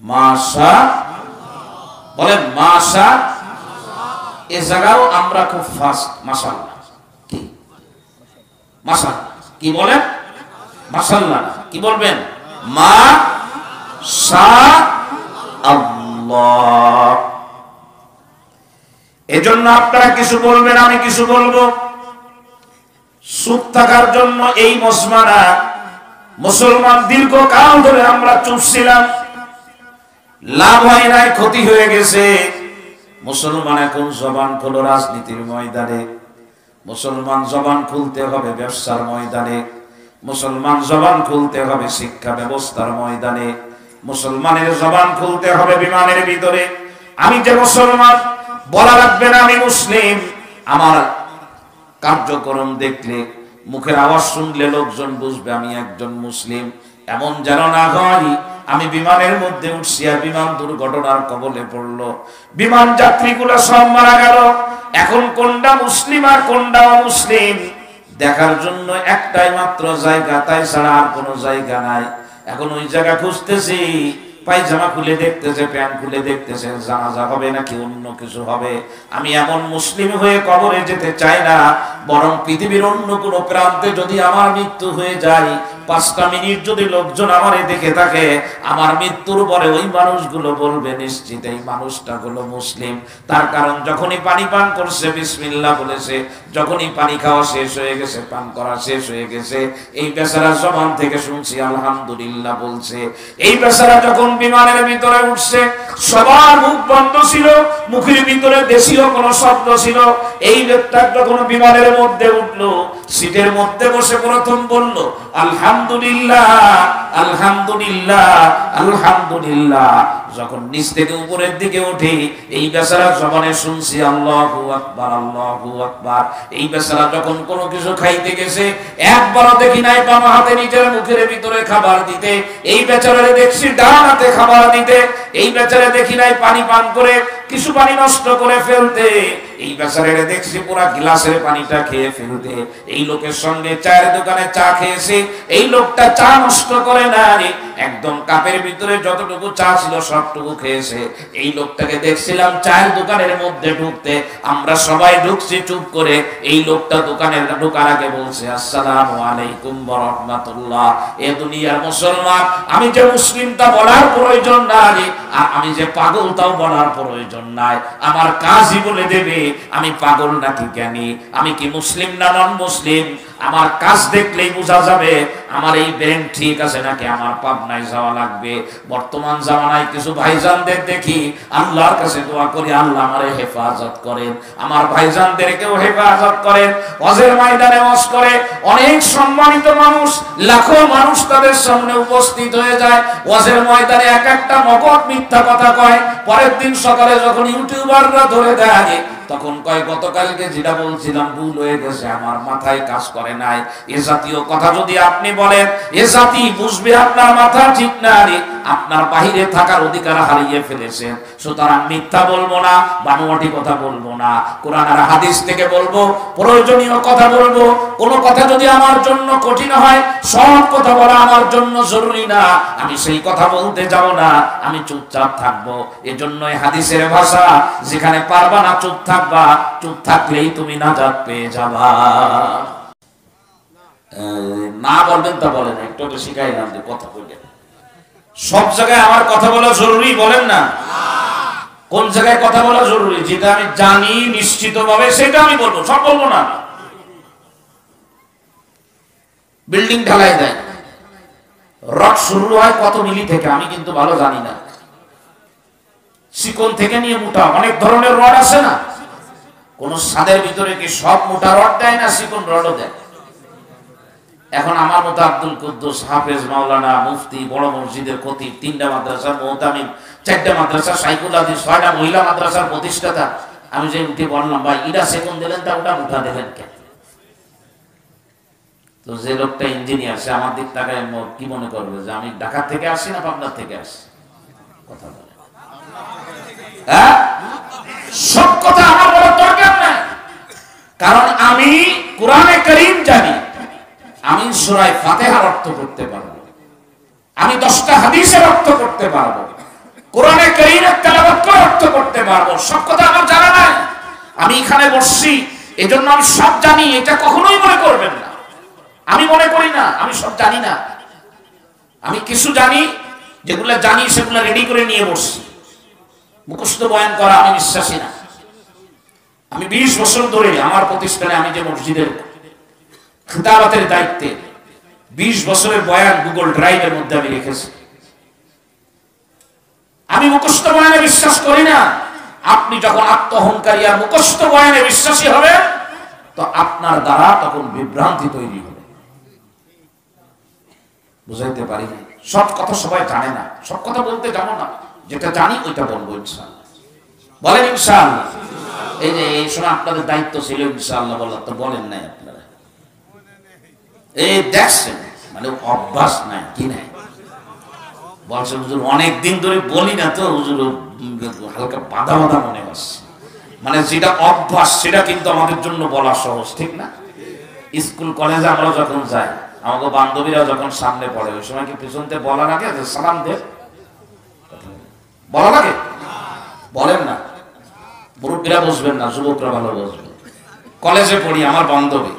মাশা, বলেন মাশা। এ জায়গাও আমরা খুব ফাস্ট। মাশাআল্লাহ কি মাশাআল্লাহ কি বলেন? মাশাআল্লাহ কি বলবেন? মাশা আল্লাহ। এজন্য আপনারা কিছু বলবেন, আমি কিছু বলবো। চুপ থাকার জন্য এই মসমানা মুসলমান দীর্ঘকাল ধরে আমরা চুপ ছিলাম, লাভ হয় নাই, ক্ষতি হয়ে গেছে। মুসলমান এখন জবান খোলো রাজনীতির ময়দানে, মুসলমান জবান খুলতে হবে ব্যবসার ময়দানে, মুসলমান জবান খুলতে হবে শিক্ষা ব্যবস্থার ময়দানে, মুসলমানের জবান খুলতে হবে বিমানের ভিতরে। আমি যে মুসলমান, বলা লাগবে না আমি মুসলিম। আমার কার্যক্রম দেখলে, মুখের আওয়াজ শুনলে লোকজন বুঝবে আমি একজন মুসলিম। এমন যেন না হয় আমি বিমানের মধ্যে উঠছি আর বিমান দুর্ঘটনার কবলে পড়লো, বিমান যাত্রীগুলো সব মারা গেল। এখন কোনটা মুসলিম আর কোনটা অমুসলিম দেখার জন্য একটাই মাত্র জায়গা, তাই ছাড়া আর কোনো জায়গা নাই। এখন ওই জায়গা খুঁজতেছি। পায়জামা খুলে দেখতেছে, প্যান্ট খুলে দেখতেছে, জানাজা হবে নাকি অন্য কিছু হবে। আমি এমন মুসলিম হয়ে কবরে যেতে চাই না, বরং পৃথিবীর অন্য কোনো প্রান্তে যদি আমার মৃত্যু হয়ে যায়, 5টা মিনিট যদি লোকজন আমারে দেখে থাকে, আমার মৃত্যুর পরে ওই মানুষগুলো বলবে নিশ্চিত এই মানুষটা হলো মুসলিম। তার কারণ যখনই পানি পান করছে বিসমিল্লাহ বলেছে, যখনই পানি খাওয়া শেষ হয়ে গেছে, পান করা শেষ হয়ে গেছে, এই বেচারা জবান থেকে শুনছি আলহামদুলিল্লাহ বলছে। এই বেচারা যখন বিমানের ভিতরে উঠছে, সবার মুখ বন্ধ ছিল, মুখের ভিতরে দেশীয় কোন শব্দ ছিল। এই লোকটা যখন বিমানের মধ্যে উঠলো, সিটের মধ্যে বসে প্রথম বলল আলহামদুলিল্লাহ আলহামদুলিল্লাহ আলহামদুলিল্লাহ। যখন নিচ থেকে উপরের দিকে উঠে এই বেচারা জবানে শুনছি আল্লাহু আকবার আল্লাহু আকবার। এই বেচারা যখন কোনো কিছু খাইতে গেছে, একবারও দেখি নাই বাম হাতে নিজের মুখের ভিতরে খাবার দিতে। এই বেচারারে দেখছি ডান হাতে খাবার দিতে। এই বেচারা দেখি নাই পানি পান করে কিছু পানি নষ্ট করে ফেলতে। এই বেচারারে দেখছি পুরা গ্লাসের পানিটা খেয়ে ফেলতে। এই লোকের সঙ্গে চায়ের দোকানে চা খেয়েছে, এই লোকটা চা নষ্ট করে না, একদম কাপের ভিতরে যতটুকু চা ছিল সবটুকু খেয়েছে। এই লোকটাকে দেখছিলাম চায়ের দোকানের মধ্যে ঢুকতে, আমরা সবাই ঢুকছি চুপ করে। এই লোকটা দোকানের ঢোকার আগে বলছে আসসালামু আলাইকুম ওয়া রাহমাতুল্লাহ। এ দুনিয়ার মুসলমান, আমি যে মুসলিম তা বলার প্রয়োজন নাই, আর আমি যে পাগল তাও বলার প্রয়োজন নাই। আমার কাজই বলে দেবে আমি পাগল নাকি জ্ঞানী, আমি কি মুসলিম না নন মুসলিম। আমার কাজ দেখলেই বোঝা যাবে আমার এই ব্রেন ঠিক আছে নাকি আমার পাবনায় যাওয়া লাগবে। বর্তমান জামানায় কিছু ভাইজানদের দেখি, আল্লাহর কাছে দোয়া করি আল্লাহ আমারে হেফাজত করেন, আমার ভাইজানদেরকেও হেফাজত করেন। ওয়াজের ময়দানে ওয়াজ করে অনেক সম্মানিত মানুষ, লাখো মানুষ তাদের সামনে উপস্থিত হয়ে যায়। ওয়াজের ময়দানে এক একটা নগদ মিথ্যা কথা কয়। পরের দিন সকালে যখন ইউটিউবাররা ধরে দেয়, তখন কয় গতকালকে যেটা বলছিলাম ভুল হয়ে গেছে, আমার মাথায় কাজ করে নাই। এ জাতীয় কথা যদি আপনি বলেন, এ জাতি বুঝবে আপনার মাথা ঠিক না, আপনার বাহিরে থাকার অধিকার হারিয়ে ফেলেছেন। সুতরাং মিথ্যা বলবো না, বানোয়াটি কথা বলবো না, কোরআন আর হাদিস থেকে বলবো, প্রয়োজনীয় কথা বলবো। কোনো কথা যদি আমার জন্য কঠিন হয়, সব কথা বলা আমার জন্য জরুরি না, আমি সেই কথা বলতে যাব না, আমি চুপচাপ থাকবো। এজন্যই হাদিসের ভাষা, যেখানে পারবা না চুপ থাকবা, চুপ থাকলেই তুমি নাজাত পেয়ে যাবা। না বলবেন তা বলেন, একটু তো শিখাইলাম যে কথা বললেন। সব জায়গায় আমার কথা বলা জরুরি বলেন না? কোন জায়গায় কথা বলা জরুরি? যেটা আমি জানি নিশ্চিতভাবে সেটা আমি বলবো, সব বলবো না। বিল্ডিং ঢালাই দেয়, রড শুরু হয় কত মিলি থেকে আমি কিন্তু ভালো জানি না, চিকন থেকে নিয়ে মোটা অনেক ধরনের রড আছে না? কোন ছাদের ভিতরে কি সব মোটা রড দেয় না চিকন রডও দেয়? এখন আমার মতো আব্দুল কুদ্দুস, হাফেজ, মাওলানা, মুফতি, বড় মসজিদের খতিব, 3টা মাদ্রাসার মুহতামিম, 4টা মাদ্রাসা, সাইকুল হাদিস, 6টা মহিলা মাদ্রাসার প্রতিষ্ঠাতা, আমি যে উঠে বললাম ভাই ইরা সেকন্ড দিলেন তা ওটা উঠা দিলেন কেন? তো যে লোকটা ইঞ্জিনিয়ার সে আমার দিক তাকায় কি মনে করবে যে আমি ঢাকা থেকে আসি না পাবনার থেকে আসি? কথা বলে হ্যাঁ, সব কথা আমার বলার দরকার নাই, কারণ আমি কোরআনে কারীম জানি, আমি সূরা ফাতিহার অর্থ করতে পারবো, আমি 10টা হাদিসের অর্থ করতে পারবো, কোরআনে কারীমের তেলাওয়াত করে অর্থ করতে পারবো। সব কথা আমার জানা নাই। আমি এখানে বসছি এজন্য আমি সব জানি, এটা কখনোই মনে করবেন না। আমি মনে করি না আমি সব জানি না। আমি কিছু জানি, যেগুলো জানি সেগুলো রেডি করে নিয়ে বসছি। মুখস্থ বয়ান করা আমি বিশ্বাসী না। আমি 20 বছর ধরে আমার প্রতিষ্ঠানে, আমি যে মসজিদের খিতাবাতের দায়িত্বে, 20 বছরের বয়ান গুগল ড্রাইভের মধ্যে আমি রেখেছি। আমি মুখস্থ বয়ানে বিশ্বাস করি না। আপনি যখন আত্মহংকারী আর মুখস্থ বয়ানে বিশ্বাসী হবে, তো আপনার দ্বারা তখন বিভ্রান্তি তৈরি হবে। বুঝাইতে পারি না। সব কথা সবাই জানে না, সব কথা বলতে জানো না। যেটা জানি ওইটা বলবো ইনশাআল্লাহ। বলেন ইনশাআল্লাহ। এই যে এই সময় আপনাদের দায়িত্ব ছিল ইনশাআল্লাহ বলার, তো বলেন নাই আপনারা। এই দেখছেন মানে অভ্যাস নাই কি নাই। বলছেন হুজুর অনেক দিন ধরে বলি না, তো হুজুর হালকা বাধা বাধা মনে হচ্ছে। মানে যেটা অভ্যাস সেটা কিন্তু আমাদের জন্য বলা সহজ, ঠিক না? স্কুল কলেজে আমরা যখন যাই, আমাকে বান্ধবীরা যখন সামনে পড়ে, ওই সময় কি পিছনতে বলা লাগে যে সালাম দে? বলা লাগে? বলেন না। মুরব্বীরা বুঝবেন না, যুবকরা ভালো বুঝবেন। কলেজে পড়ি, আমার বান্ধবী,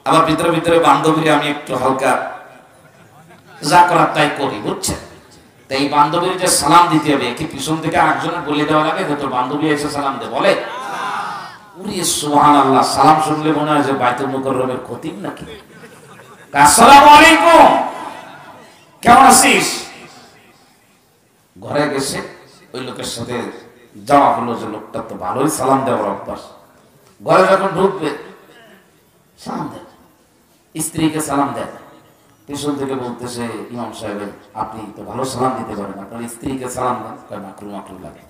আবার ভিতরে ভিতরে বান্ধবীরা আমি একটু হালকা যা করার তাই করি, বুঝছেন? তো এই বান্ধবীর যে সালাম দিতে হবে, কি পিছন থেকে আরেকজনের বলে দেওয়া লাগে যে তোর বান্ধবী এসে সালাম দে? বলে? উরি সুবহানাল্লাহ, সালাম শুনলে মনে হয় যে বাইতুল মুকাররমের খতিব নাকি। আসসালামু আলাইকুম, কেমন আছিস? ঘরে গেছে ওই লোকের সাথে যাওয়া হলো, যে লোকটা তো ভালোই সালাম দেওয়ার অভ্যাস। ঘরে যখন ঢুকবে সালাম দেয়, স্ত্রীকে সালাম দেয়। পিছন থেকে বলতেছে, ইমাম সাহেব আপনি তো ভালো সালাম দিতে পারেন, আপনার স্ত্রীকে সালাম দেন। মাকরু মাকরু লাগে।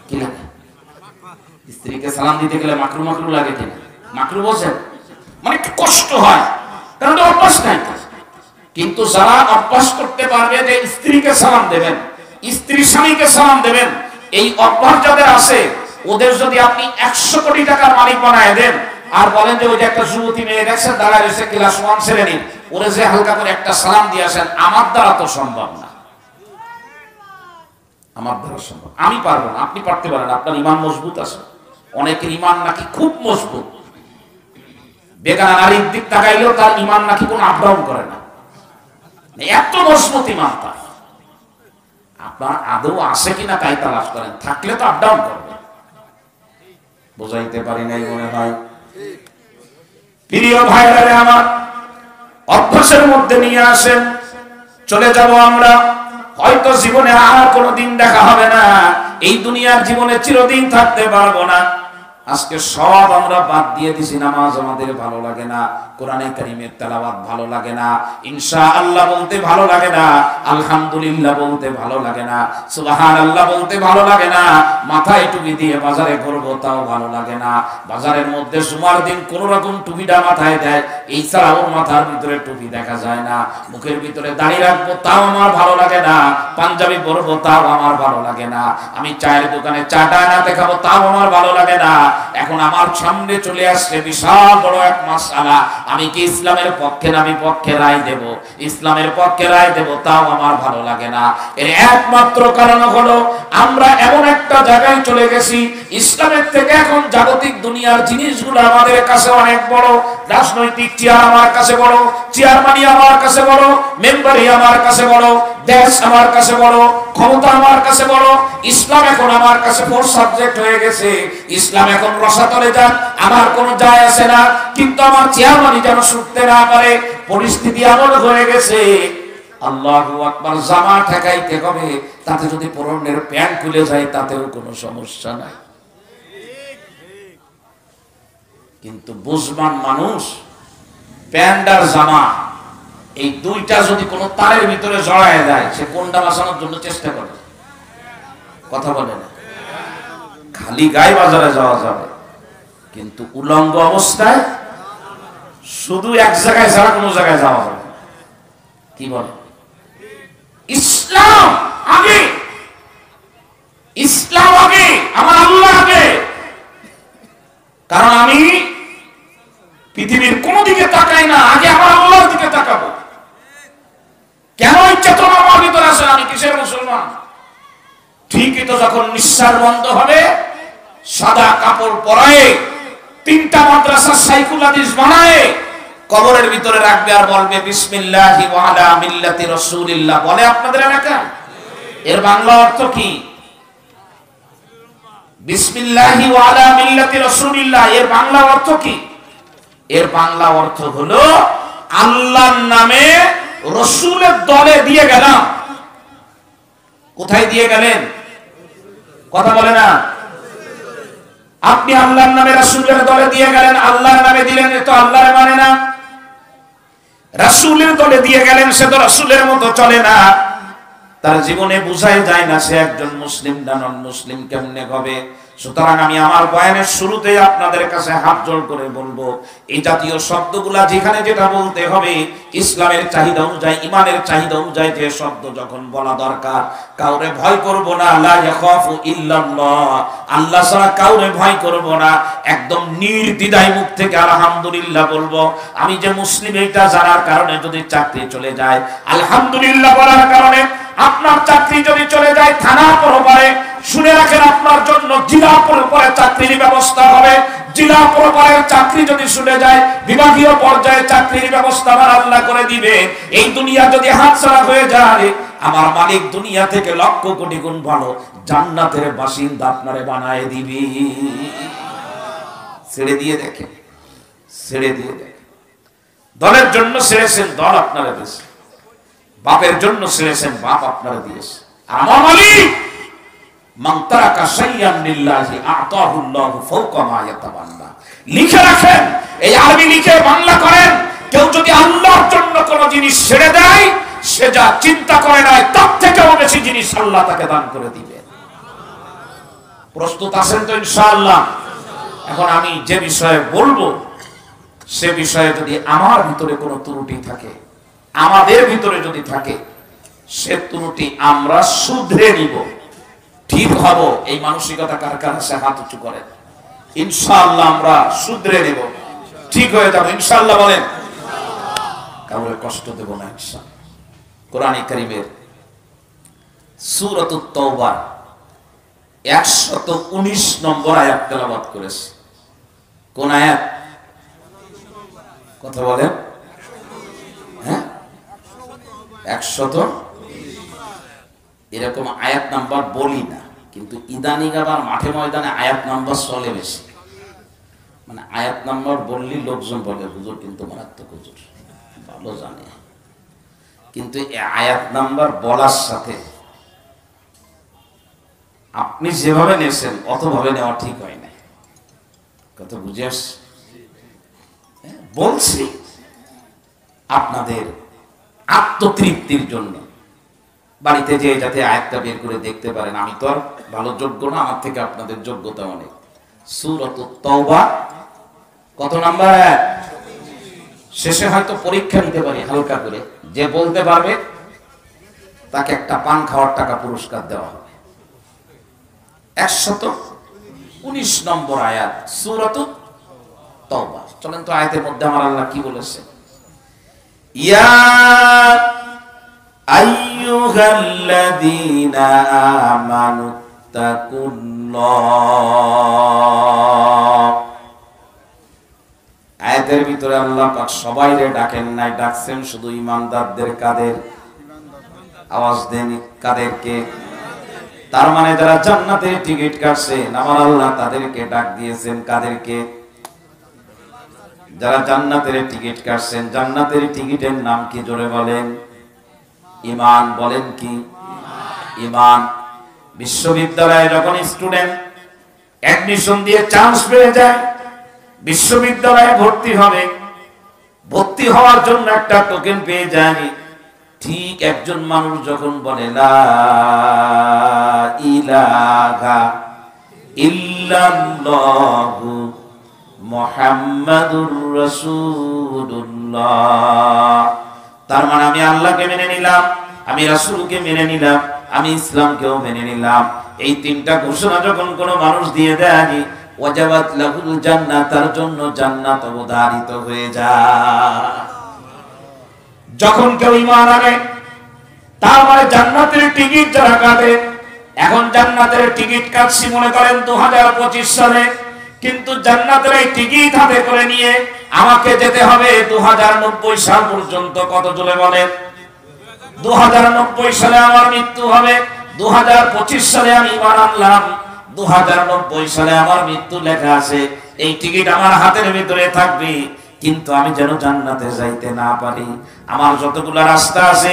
কি লাগে? স্ত্রীকে সালাম দিতে গেলে মাকরু মাকরু লাগে কিনা? মাকরু বোঝেন? মানে একটু কষ্ট হয়, কারণ অভ্যাস নাই। কিন্তু যারা অভ্যাস করতে পারবে যে স্ত্রীকে সালাম দেবেন, স্ত্রী স্বামীকে সালাম দেবেন, এই অভ্যাস যাদের আছে, ওদের যদি আপনি 100 কোটি টাকার মালিক বানায় দেন, আর বলেন যে ওই যে একটা যুবতী মেয়ে দেখছেন দাঁড়ায় রয়েছে ক্লাস 1 শ্রেণীর, ওরে যে হালকা করে একটা সালাম দিয়ে আসেন, আমার দ্বারা তো সম্ভব না। আমার দ্বারা সম্ভব, আমি পারবো না। আপনি পারতে পারেন, আপনার ইমান মজবুত আছে। অনেকের ইমান নাকি খুব মজবুত, বেগানা নারীর দিক তাকাইলেও তার ইমান নাকি কোনো আপ ডাউন করে না, এত মজবুত ইমান তার। আপনার আদৌ আছে কিনা তাই তালাশ করেন, থাকলে তো আপ ডাউন করবে। বোঝাইতে পারি নাই মনে হয়। প্রিয় ভাইরা আমার, অভ্যাসের মধ্যে নিয়ে আসেন। চলে যাব আমরা, হয়তো জীবনে আর কোনোদিন দেখা হবে না, এই দুনিয়ার জীবনে চিরদিন থাকতে পারবো না। আজকে সব আমরা বাদ দিয়ে দিছি। নামাজ আমাদের ভালো লাগে না, কোরআনে কারীমের তেলাওয়াত ভালো লাগে না, ইনশাআল্লাহ বলতে ভালো লাগে না, আলহামদুলিল্লাহ বলতে ভালো লাগে না, সুবহানাল্লাহ বলতে ভালো লাগে না, মাথায় টুপি দিয়ে বাজারে ঘুরবো তাও ভালো লাগে না। বাজারের মধ্যে জুমার দিন কোন রকম টুপিটা মাথায় দেয়, এই ছাড়া ওর মাথার ভিতরে টুপি দেখা যায় না। মুখের ভিতরে দাড়ি রাখবো তাও আমার ভালো লাগে না, পাঞ্জাবি পরবো তাও আমার ভালো লাগে না, আমি চায়ের দোকানে চাটা আনাতে খাবো তাও আমার ভালো লাগে না। এখন আমার সামনে চলে আসছে বিশাল বড় এক মাসআলা, আমি কি ইসলামের পক্ষে না বিপক্ষে রায় দেব? ইসলামের পক্ষে রায় দেব, তাও আমার ভালো লাগে না। এর একমাত্র কারণ হলো আমরা এমন একটা জায়গায় চলে গেছি, ইসলামের থেকে এখন জাগতিক দুনিয়ার জিনিসগুলো আমাদের কাছে অনেক বড়। রাজনৈতিক চেয়ার আমার কাছে বড়, চেয়ারম্যানই আমার কাছে বড়, মেম্বারই আমার কাছে বড়, দেশ আমার কাছে বড়, ক্ষমতা আমার কাছে বড়। ইসলাম এখন আমার কাছে ফোর সাবজেক্ট হয়ে গেছে। ইসলাম এখন রসাতলে যাক, আমার কোনো যায় আসে না, কিন্তু আমার চেয়ারম্যানই যেন শুনতে না পারে, পরিস্থিতি এমন হয়ে গেছে। আল্লাহু আকবার, জামা ঠেকাইতে হবে, তাতে যদি পরনের প্যান্ট খুলে যায় তাতেও কোনো সমস্যা নাই। কিন্তু বুঝবান মানুষ প্যান্ট আর জামা এই দুইটা যদি কোনো তারের ভিতরে জড়ায় যায়, সে কোনটা বাঁচানোর জন্য চেষ্টা করে? কথা বলে না। খালি গায়ে বাজারে যাওয়া যাবে, কিন্তু উলঙ্গ অবস্থায় শুধু এক জায়গায় ছাড়া কোনো জায়গায় যাওয়া যাবে। কি বলে? ইসলাম আগে, ইসলাম আগে, আমার আল্লাহ আগে। কারণ আমি পৃথিবীর কোন দিকে তাকাই না, আগে আমার আল্লাহর দিকে তাকাবো। কেন এই চেতনা আমার ভিতরে আসে? আমি কিসের মুসলমান? ঠিকই তো যখন নিঃশ্বাস বন্ধ হবে সাদা কাপড় পরায়ে 3টা মাদ্রাসা সাইকুল হাদিস বানায় কবরের ভিতরে রাখবে আর বলবে বিসমিল্লাহি ওয়া আলা মিল্লাতি রাসূলিল্লাহ। বলে আপনাদের এলাকা? এর বাংলা অর্থ কি? বিসমিল্লাহি ওয়া আলা মিল্লাতি রাসূলিল্লাহ এর বাংলা অর্থ কি? এর বাংলা অর্থ হলো আল্লাহর নামে রাসূলের দলে দিয়ে গেলাম। কোথায় দিয়ে গেলেন? কথা বলে না। আপনি আল্লাহর নামে রাসূলের দলে দিয়ে গেলেন, আল্লাহর নামে দিলেন, এ তো আল্লাহর মানে না। রাসূলের দলে দিয়ে গেলেন, সে তো রাসূলের মতো চলে না। তার জীবনে বোঝাই যায় না সে একজন মুসলিম না নন মুসলিম কেমনে হবে। সুতরাং আমি আমার বয়ানের শুরুতেই আপনাদের কাছে হাত জোড় করে বলবো, এই জাতীয় শব্দগুলা যেখানে যেটা বলতে হবে ইসলামের চাহিদা অনুযায়ী, ইমানের চাহিদা অনুযায়ী যে শব্দ যখন বলা দরকার, কাউরে ভয় করব না, লা ইয়াখাফু ইল্লাল্লাহ, আল্লাহ ছাড়া কাউরে ভয় করব না, একদম নির্দ্বিধায় মুখ থেকে আলহামদুলিল্লাহ বলবো। আমি যে মুসলিম এটা জানার কারণে যদি চাকরি চলে যায়, আলহামদুলিল্লাহ বলার কারণে আপনার চাকরি যদি চলে যায় থানার পরপারে, শুনে রাখেন আপনার জন্য জেলা পরপারে চাকরির ব্যবস্থা হবে। জেলা পরপারের চাকরি যদি শুনে যায় বিভাগীয় পর্যায়ে চাকরির ব্যবস্থা আমার আল্লাহ করে দিবে। এই দুনিয়া যদি হাতছাড়া হয়ে যায়, আমার মালিক দুনিয়া থেকে লক্ষ কোটি গুণ ভালো জান্নাতের বাসিন্দা আপনারে বানায় দিবে। ছেড়ে দিয়ে দেখে, ছেড়ে দিয়ে দেখে। দলের জন্য ছেড়েছেন, দল আপনারা দিয়েছে। বাপের জন্য ছেড়েছেন, বাপ আপনারা দিয়েছে। আমার মালিক মান তারাকা শাইয়ান লিল্লাহি আতাহুল্লাহু ফাওকা মা ইয়াতামান্না। লিখে রাখেন, এই আরবি লিখে বাংলা করেন, কেউ যদি আল্লাহর জন্য কোন জিনিস ছেড়ে দেয়, সে যা চিন্তা করে নাই তার থেকেও বেশি জিনিস আল্লাহ তাকে দান করে দিবে। প্রস্তুত আছেন তো ইনশাআল্লাহ? এখন আমি যে বিষয়ে বলবো সে বিষয়ে যদি আমার ভিতরে কোনো ত্রুটি থাকে, আমাদের ভিতরে যদি থাকে, সে ত্রুটি আমরা শুধরে নিব, ঠিক হব। এই মানসিকতা কার কার আছে হাত উঁচু করেন। ইনশাআল্লাহ আমরা শুধরে নেব, ঠিক হয়ে যাবে ইনশাআল্লাহ। বলেন, কাউকে কষ্ট দেব না ইনশাআল্লাহ। কোরআনে কারীমের সূরাতুত তাওবা 119 নম্বর আয়াত তেলাওয়াত করেছে। কোন আয়াত? কথা বলেন। হ্যাঁ, 100 এরকম আয়াত নাম্বার বলি না, কিন্তু ইদানিং আবার মাঠে ময়দানে আয়াত নাম্বার চলে বেশি। মানে আয়াত নাম্বার বললি লোকজন বলে হুজুর কিন্তু মারাত্মক হুজুর, ভালো জানে, কিন্তু এই আয়াত নাম্বার বলার সাথে আপনি যেভাবে নেছেন অতভাবে নেওয়া ঠিক হয় না। কত বুঝে আসছে? বলছি আপনাদের আত্মতৃপ্তির জন্য, বাড়িতে যে যাতে আয়াতটা বের করে দেখতে পারেন। আমি তো আর ভালো যোগ্য না, আমার থেকে আপনাদের যোগ্যতা অনেক। সূরাতুত তাওবা কত নাম্বার আয়াত? শেষে হয়তো পরীক্ষা নিতে পারি হালকা করে, যে বলতে পারবে তাকে একটা পান খাওয়ার টাকা পুরস্কার দেওয়া হবে। 119 নম্বর আয়াত সূরাতুত তাওবা। চলেন তো আয়াতের মধ্যে আমার আল্লাহ কি বলেছে। ইয়া আইয়ুহাল্লাযীনা আমানুত্তাকুল্লাহ। আয়াতের ভিতরে আল্লাহ পাক সবাইরে ডাকেন নাই, ডাকছেন শুধু ঈমানদারদের। কাদের? আওয়াজ দেন, কাদেরকে? তার মানে যারা জান্নাতের টিকিট কাটছেন আমার আল্লাহ তাদেরকে ডাক দিয়েছেন। কাদেরকে? যারা জান্নাতের টিকিট কাটছেন। জান্নাতের টিকিটের নাম কি? জোরে বলেন। ঈমান। বলেন কি? ঈমান। বিশ্ববিদ্যালয়ে যখন স্টুডেন্ট অ্যাডমিশন দিয়ে চান্স পেয়ে যায়, বিশ্ববিদ্যালয়ে ভর্তি হবে, ভর্তি হওয়ার জন্য একটা টোকেন পেয়ে যায়, ঠিক একজন মানুষ যখন বলে লা ইলাহা ইল্লাল্লাহু মুহাম্মাদুর রাসূলুল্লাহ, তার মানে আমি আল্লাহকে মেনে নিলাম, আমি রাসূলকে মেনে নিলাম, আমি ইসলামকেও মেনে নিলাম। এই তিনটা ঘোষণা যখন কোনো মানুষ দিয়ে দেয়, ওয়াজাবাত লাহুল জান্নাহ, তার জন্য জান্নাত অবধারিত হয়ে যায়। যখন কেউ ঈমান আনে তার মানে জান্নাতের টিকিট যারা কাটে এখন জান্নাতের টিকিট কাটছি মনে করেন 2025 সালে, কিন্তু জান্নাতের এই টিকিট হাতে করে নিয়ে আমাকে যেতে হবে 2090 সাল পর্যন্ত। কত জোরে বলেন? 2090 সালে আমার মৃত্যু হবে, 2025 সালে আমি ঈমান আনলাম, 2090 সালে আমার মৃত্যু লেখা আছে। এই টিকিট আমার হাতের ভিতরে থাকবে, কিন্তু আমি যেন জান্নাতে যাইতে না পারি। আমার যতগুলো রাস্তা আছে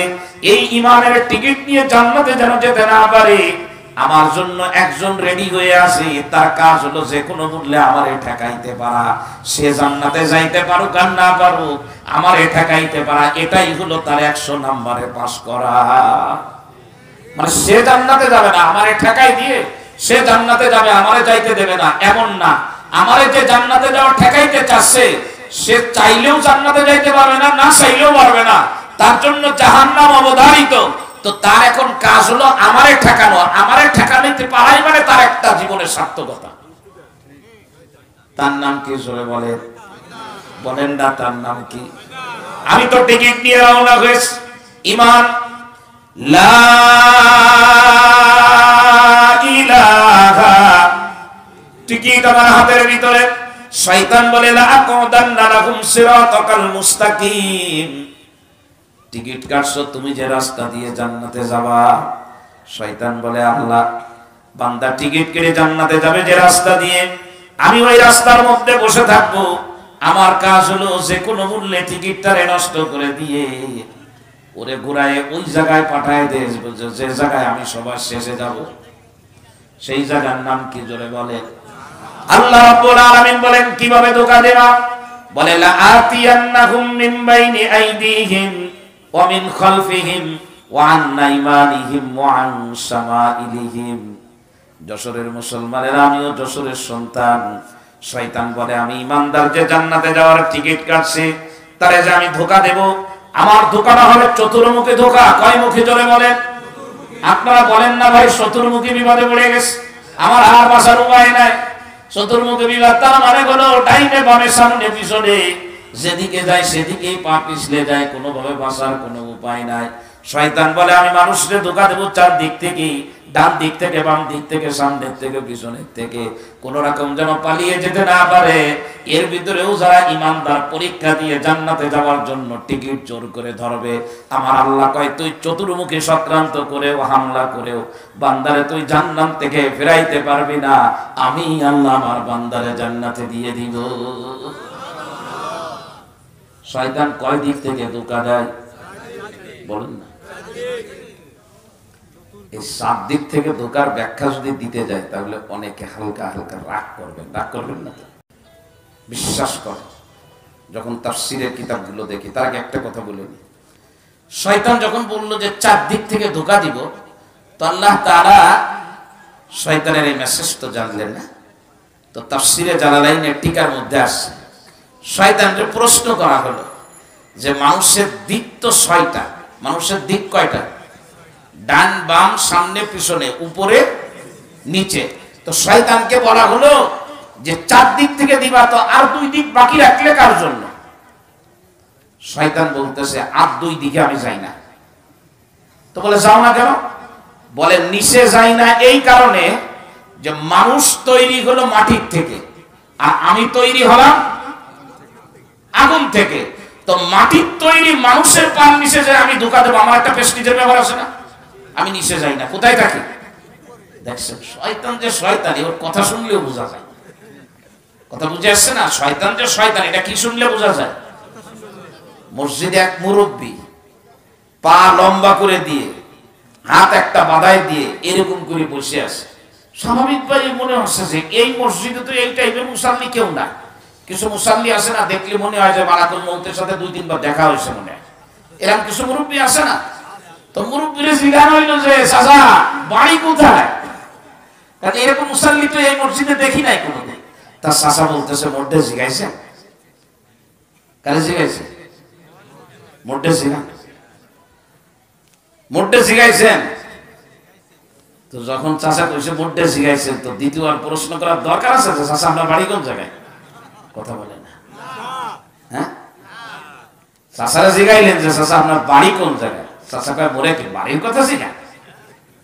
এই ঈমানের টিকিট নিয়ে জান্নাতে যেন যেতে না পারি। আমার জন্য একজন রেডি হয়ে আছে, তার কাজ হলো যে কোনো মূল্যে আমারে ঠেকাইতে পারা। সে জান্নাতে যাইতে পারুক আর না পারুক, আমারে ঠেকাইতে পারা, এটাই হলো তার 100 নম্বরে পাস করা। মানে সে জান্নাতে যাবে না, আমারে ঠেকাই দিয়ে সে জান্নাতে যাবে, আমারে যাইতে দেবে না, এমন না। আমারে যে জান্নাতে যাওয়া ঠেকাইতে চাচ্ছে, সে চাইলেও জান্নাতে যাইতে পারবে না, না চাইলেও পারবে না, তার জন্য জাহান্নাম অবধারিত। তো তার এখন কাজ হলো আমারে ঠেকানো। আমারে ঠেকানোতে পারাই মানে তার একটা জীবনের সার্থকতা। তার নাম কি জোরে বলেন? বলেন না তার নাম কি? আমি তো টিকিট নিয়ে রওনা হয়েছি। ঈমান লা ইলাহা, টিকিট আমার হাতের ভিতরে। শয়তান বলে লা আকুদান্না লাহুম সিরাতাকাল মুস্তাকিম। টিকিট কাটছো তুমি যে রাস্তা দিয়ে জান্নাতে যাবা। শয়তান বলে আল্লাহ, বান্দা টিকিট কেটে জান্নাতে যাবে যে রাস্তা দিয়ে, আমি ওই রাস্তার মধ্যে বসে থাকবো। আমার কাজ হলো যে কোনো মূল্যে টিকিটটারে নষ্ট করে দিয়ে ওরে ঘুরায় ওই জায়গায় পাঠায় দে, যে জায়গায় আমি সবার শেষে যাব। সেই জায়গার নাম কি জোরে বলেন? আল্লাহ রাব্বুল আলামিন বলেন কিভাবে ধোঁকা দেবা? বলে লা আতিয়ান্নাহুম মিন বাইনি আইদিহিম ওয়া মিন খালফিহিম ওয়া আন আইমানিহিম ওয়া আন শামাইলিহিম। যশোরের মুসলমানেরা, আমিও যশোরের সন্তান। শয়তান বলে আমি ইমানদার যে জান্নাতে যাওয়ার টিকিট কাটছে, তারে যে আমি ধোঁকা দেব। আমার ধোঁকাটা হবে চতুর্মুখী ধোঁকা। কয় মুখী জোরে বলেন? আপনারা বলেন না ভাই চতুর্মুখী বিবাদে পড়ে গেছে, আমার আর বাঁচার উপায় নাই। চতুর্মুখী বিবাদ তার মানে হলো ডাইনে বামে সামনে পিছনে যেদিকে যায় সেদিকেই পা পিছলে যায়, কোনোভাবে বাঁচার কোনো উপায় নাই। শয়তান বলে আমি মানুষকে ধোঁকা দেবো চার দিক থেকে, ডান দিক থেকে, বাম দিক থেকে, সামনের থেকে, পিছনের থেকে, কোন রকম যেন পালিয়ে যেতে না পারে। এর ভিতরেও যারা ইমানদার পরীক্ষা দিয়ে জান্নাতে যাওয়ার জন্য টিকিট জোর করে ধরবে, আমার আল্লাহ কয় তুই চতুর্মুখী চক্রান্ত করেও হামলা করেও বান্দারে তুই জান্নাত থেকে ফেরাইতে পারবি না। আমি আল্লাহ আমার বান্দারে জান্নাতে দিয়ে দিব। শয়তান কয় দিক থেকে ধোঁকা দেয় বলুন না? এই 7 দিক থেকে ধোঁকার ব্যাখ্যা যদি দিতে যায় তাহলে অনেকে হালকা হালকা রাগ করবেন। রাগ করবেন না তো? বিশ্বাস করে যখন তাফসীরের কিতাবগুলো দেখি, তার আগে একটা কথা বলে নি। শয়তান যখন বলল যে 4 দিক থেকে ধোঁকা দিব, তো আল্লাহ তাআলা শয়তানের এই মেসেজ তো জানলেন না। তো তাফসীরে জালালাইনের টিকার মধ্যে আসছে, শয়তানকে প্রশ্ন করা হলো যে মানুষের দিক তো 6টা, মানুষের দিক কয়টা? ডান বাম সামনে পিছনে উপরে নিচে। তো শয়তানকে বলা হলো যে 4 দিক থেকে দিবা, তো আর 2 দিক বাকি রাখলে কার জন্য? শয়তান বলতেছে আর 2 দিকে আমি যাই না। তো বলে যাও না কেন? বলে নিচে যাই না এই কারণে যে মানুষ তৈরি হলো মাটির থেকে, আর আমি তৈরি হলাম আগুন থেকে। তো মাটির তৈরি মানুষের পান নিচে যায়, আমি ধোঁকা দেবো? আমার একটা প্রেস্টিজের ব্যাপার আছে না? আমি নিচে যাই না, কোথায় থাকি? দেখছেন শয়তান যে শয়তান, ওর কথা শুনলেও বোঝা যায়। কথা বুঝে আসছে না? শয়তান যে শয়তান এটা কি শুনলে বোঝা যায়? মসজিদে এক মুরব্বী পা লম্বা করে দিয়ে হাত একটা বাঁধায় দিয়ে এরকম করে বসে আছে। স্বাভাবিকভাবে মনে হচ্ছে যে এই মসজিদে তো এই টাইপের মুসাল্লি কেউ না। কিছু মুসাল্লি আছে না, দেখলে মনে হয় যে মালাকুল মউতের সাথে 2-3 বার দেখা হয়েছে মনে হয়, এরকম কিছু মুরব্বী আছে না? তো মুরব্বীরে জিজ্ঞাসা হইল যে চাচা বাড়ি কোথায়? কাজে এরকম মুসাল্লি তো এই মসজিদে দেখি নাই কোনোদিন। তার চাচা বলতেছে মধ্যে জিগাইছেন? কারে জিগাইছে? মধ্যে জিগা, মধ্যে জিগাইছেন। তো যখন চাচা কইছে মধ্যে জিগাইছেন, তো দ্বিতীয়বার প্রশ্ন করার দরকার আছে যে চাচা আপনার বাড়ি কোন জায়গায়? কথা বলে না। হ্যাঁ, চাচারা জিগাইলেন যে চাচা আপনার বাড়ি কোন জায়গায়? চাচা কয় মোরে কি বাড়ির কথা জিগা?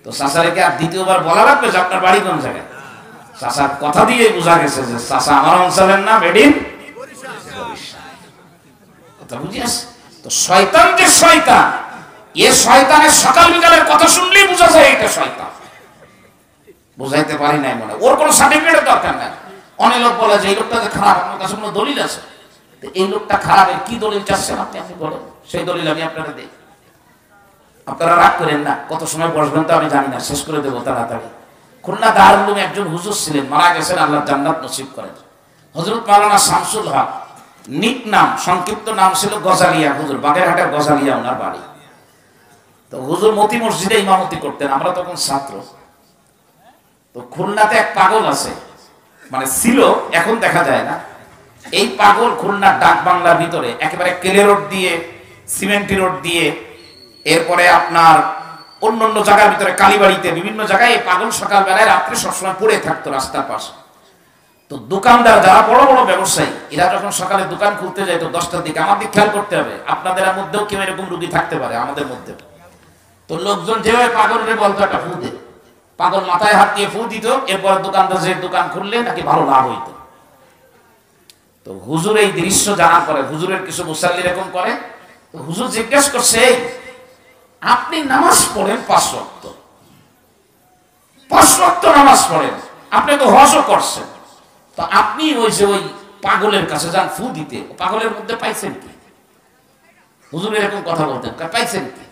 তো চাচারে আর দ্বিতীয়বার বলা লাগবে যে আপনার বাড়ি কোন জায়গায়? চাচার কথা দিয়ে বোঝা গেছে যে চাচা আমার অঞ্চলের না বেডিন কথা বুঝিস। তো শয়তান যে শয়তান, এ শয়তানের সকাল বিকালের কথা শুনলেই বোঝা যায় এটা শয়তান। বুঝাইতে পারি নাই মনে, ওর কোনো সার্টিফিকেটের দরকার নাই। অনেক লোক বলে যে এই লোকটা যে খারাপ, আমার কাছে কোনো দলিল আছে? এই লোকটা খারাপের কি দলিল চাচ্ছেন আপনি? আপনি বলেন, সেই দলিল আমি আপনারা দিই। আপনারা রাগ করেন না, কত সময় বসবেন তো আমি জানি না, শেষ করে দেবো তাড়াতাড়ি। খুলনা দারুল উলুমে একজন হুজুর ছিলেন, মারা গেছেন, আল্লাহ জান্নাত নসিব করেন। হযরত মাওলানা শামসুল হক, নিক নাম, সংক্ষিপ্ত নাম ছিল গজালিয়া হুজুর, বাগেরহাটের গজালিয়া ওনার বাড়ি। তো হুজুর মতি মসজিদে ইমামতি করতেন, আমরা তখন ছাত্র। তো খুলনাতে এক পাগল আছে, মানে ছিল, এখন দেখা যায় না। এই পাগল খুলনার ডাক বাংলার ভিতরে একেবারে কেলে রোড দিয়ে, সিমেন্টি রোড দিয়ে, এরপরে আপনার অন্য জায়গার ভিতরে কালীবাড়িতে, বিভিন্ন জায়গায় এই পাগল সকালবেলায় রাত্রে সবসময় পড়ে থাকতো রাস্তার পাশে। তো দোকানদার যারা বড় বড় ব্যবসায়ী, এরা যখন সকালে দোকান খুলতে যায় তো 10টার দিকে, আমাদের খেয়াল করতে হবে, আপনাদের মধ্যেও কেউ এরকম রুগী থাকতে পারে, আমাদের মধ্যে। তো লোকজন যেভাবে পাগলরে বলতো একটা ফু দে, পাগল মাথায় হাত দিয়ে ফু দিত, এরপর দোকানদার যে দোকান খুললে নাকি ভালো লাভ হইতো। তো হুজুর এই দৃশ্য জানার পরে, হুজুরের কিছু মুসাল্লি এরকম করে, তো হুজুর জিজ্ঞেস করছে, আপনি নামাজ পড়েন 5 ওয়াক্ত, 5 ওয়াক্ত নামাজ পড়েন, আপনি তো হজও করছেন, তো আপনি ওই যে ওই পাগলের কাছে যান ফু দিতে, পাগলের মধ্যে পাইছেন কি? হুজুর এরকম কথা বলতেন, পাইছেন কি?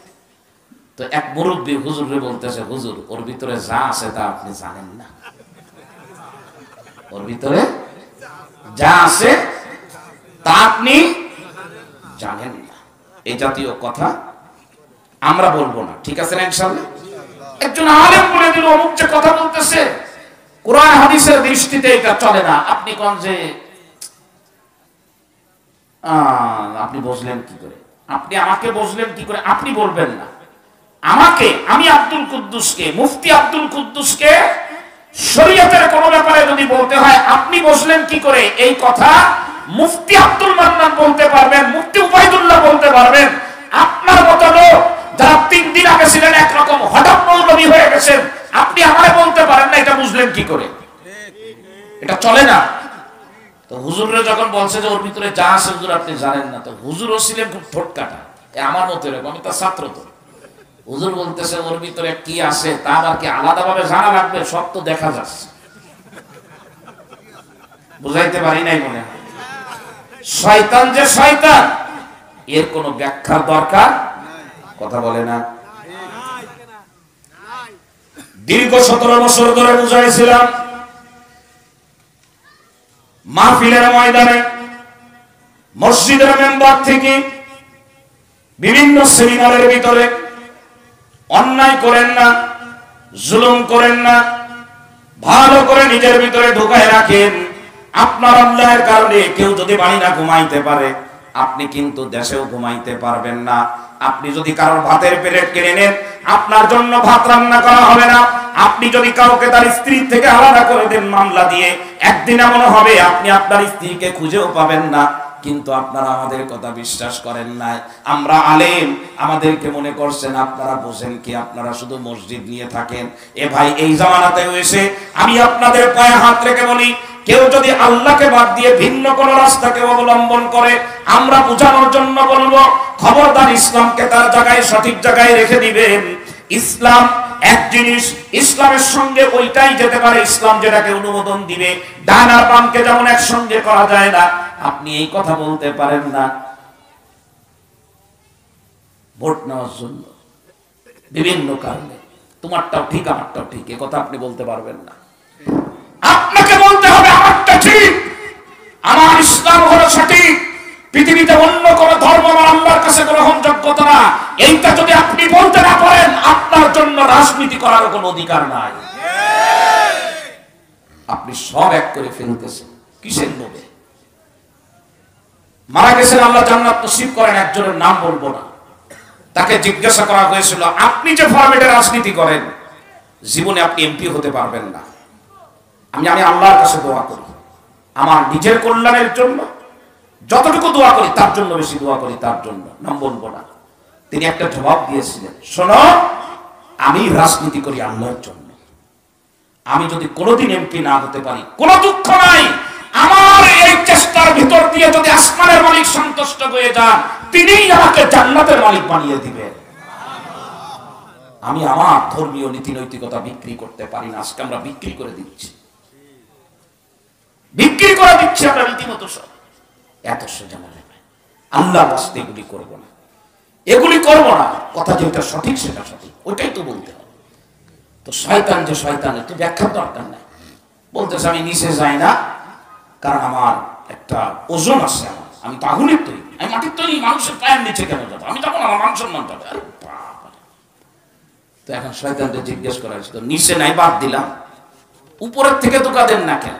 তো এক মুরব্বী হুজুরে বলতেছে, হুজুর ওর ভিতরে যা আছে তা আপনি জানেন না, ওর ভিতরে যা আছে তা আপনি জানেন না। এই জাতীয় কথা আমরা বলবো না, ঠিক আছে না ইনশাআল্লাহ? একজন আলেম বলে দিল অমুক যে কথা বলতেছে কোরআন হাদিসের দৃষ্টিতে এটা চলে না, আপনি কোন যে আপনি বুঝলেন কি করে? আপনি আমাকে বুঝলেন কি করে? আপনি বলবেন না আমাকে, আমি আব্দুল কুদ্দুসকে, মুফতি আব্দুল কুদ্দুসকে শরীয়তের কোন ব্যাপারে যদি বলতে হয় আপনি বুঝলেন কি করে, এই কথা মুফতি আব্দুল মান্নান বলতে পারবেন, মুফতি উবাইদুল্লাহ বলতে পারবেন। আপনার মতো লোক যারা 3 দিন আগে ছিলেন একরকম, হঠাৎ মৌলবী হয়ে গেছেন, আপনি আমারে বলতে পারেন না এটা বুঝলেন কি করে? এটা চলে না। তো হুজুররা যখন বলছে যে ওর ভিতরে যা আছে হুজুর আপনি জানেন না, তো হুজুরও ছিলেন খুব ঠোঁট কাটা, আমার মতো এরকম, আমি তার ছাত্র। তো হুজুর বলতেছে ওর ভিতরে কি আছে তা আবার কি আলাদাভাবে জানা লাগবে? সব তো দেখা যাচ্ছে। বুঝাইতে পারি নাই মনে হয়। শয়তান যে শয়তান, এর কোনো ব্যাখ্যার দরকার কথা বলে না। দীর্ঘ 17 বছর ধরে বুঝাইছিলাম, মাহফিলের ময়দানে, মসজিদের মেম্বার থেকে, বিভিন্ন সেমিনারের ভিতরে, অন্যায় করেন না, জুলুম করেন না, ভালো করে নিজের ভিতরে ঢুকায় রাখেন। আপনার অন্যায়ের কারণে কেউ যদি বাড়ি না ঘুমাইতে পারে, আপনি কিন্তু দেশেও ঘুমাইতে পারবেন না। আপনি যদি কারোর ভাতের প্লেট কিনে নেন, আপনার জন্য ভাত রান্না করা হবে না। আপনি যদি কাউকে তার স্ত্রী থেকে আলাদা করে দেন মামলা দিয়ে, একদিন এমন হবে আপনি আপনার স্ত্রীকে খুঁজেও পাবেন না। কিন্তু আপনারা আমাদের কথা বিশ্বাস করেন নাই। আমরা আলেম, আমাদেরকে মনে করছেন আপনারা বোঝেন কি, আপনারা শুধু মসজিদ নিয়ে থাকেন। এ ভাই, এই জামানাতে এসে আমি আপনাদের পায়ে হাত রেখে বলি, কেউ যদি আল্লাহকে বাদ দিয়ে ভিন্ন কোন রাস্তাকে অবলম্বন করে, আমরা বোঝানোর জন্য বলবো, খবরদার ইসলামকে তার জায়গায়, সঠিক জায়গায় রেখে দিবেন। ইসলাম এক জিনিস, ইসলামের সঙ্গে ওইটাই যেতে পারে ইসলাম যেটাকে অনুমোদন দিবে। ডান আর বামকে যেমন একসঙ্গে করা যায় না, আপনি এই কথা বলতে পারেন না ভোট নেওয়ার জন্য বিভিন্ন কারণে, তোমারটাও ঠিক আমারটাও ঠিক, এ কথা আপনি বলতে পারবেন না। আপনাকে বলতে হবে আমারটা ঠিক, আমার ইসলাম হলো সঠিক, পৃথিবীতে অন্য কোন ধর্ম আমার আল্লাহর কাছে গ্রহণযোগ্যতা না। এইটা যদি আপনি বলতে না পারেন, আপনার জন্য রাজনীতি করার কোনো অধিকার নাই। আপনি সব এক করে ফেলতেছেন কিসের লোভে? মারা গেছেন, আল্লাহ জান্নাত নসিব করেন, একজনের নাম বলবো না, তাকে জিজ্ঞাসা করা হয়েছিল, আপনি যে ফরম্যাটে রাজনীতি করেন, জীবনে আপনি এমপি হতে পারবেন না। আমি আল্লাহর কাছে দোয়া করি, আমার নিজের কল্যাণের জন্য যতটুকু দোয়া করি তার জন্য বেশি দোয়া করি, তার জন্য নাম বলবো না। তিনি একটা জবাব দিয়েছিলেন, শোনো, আমি রাজনীতি করি আল্লাহর জন্য। আমি যদি কোনোদিন এমপি না হতে পারি, কোনো দুঃখ নাই। আমার এই চেষ্টার ভিতর দিয়ে যদি আসমানের মালিক সন্তুষ্ট হয়ে যান, তিনিই আমাকে জান্নাতের মালিক বানিয়ে দিবেন। আমি আমার ধর্মীয় নীতি নৈতিকতা বিক্রি করতে পারি না। আজকে আমরা বিক্রি করে দিচ্ছি, আমরা রীতিমতো সব। এত সোজা নয়, আল্লাহ বাস্তে এগুলি করবো না, এগুলি করবো না। কথা যেটা সঠিক সেটা সঠিক, ওইটাই তো বলতে হবে। তো শয়তান যে শয়তান, একটু ব্যাখ্যার দরকার নাই। বলতেছে আমি নিচে যাই না, কারণ আমার একটা ওজন আছে। আমি তো আগুনের তৈরি, আমি মাটির তৈরি, মানুষের পায়ের নিচে কেন যাবো? আমি যাবো না, আমার মান সম্মান পাবে। আরে বাবা! তো এখন শয়তানকে জিজ্ঞেস করা হয়েছে, নিচে নাই বাদ দিলাম, উপরের থেকে ধোঁকা দেন না কেন?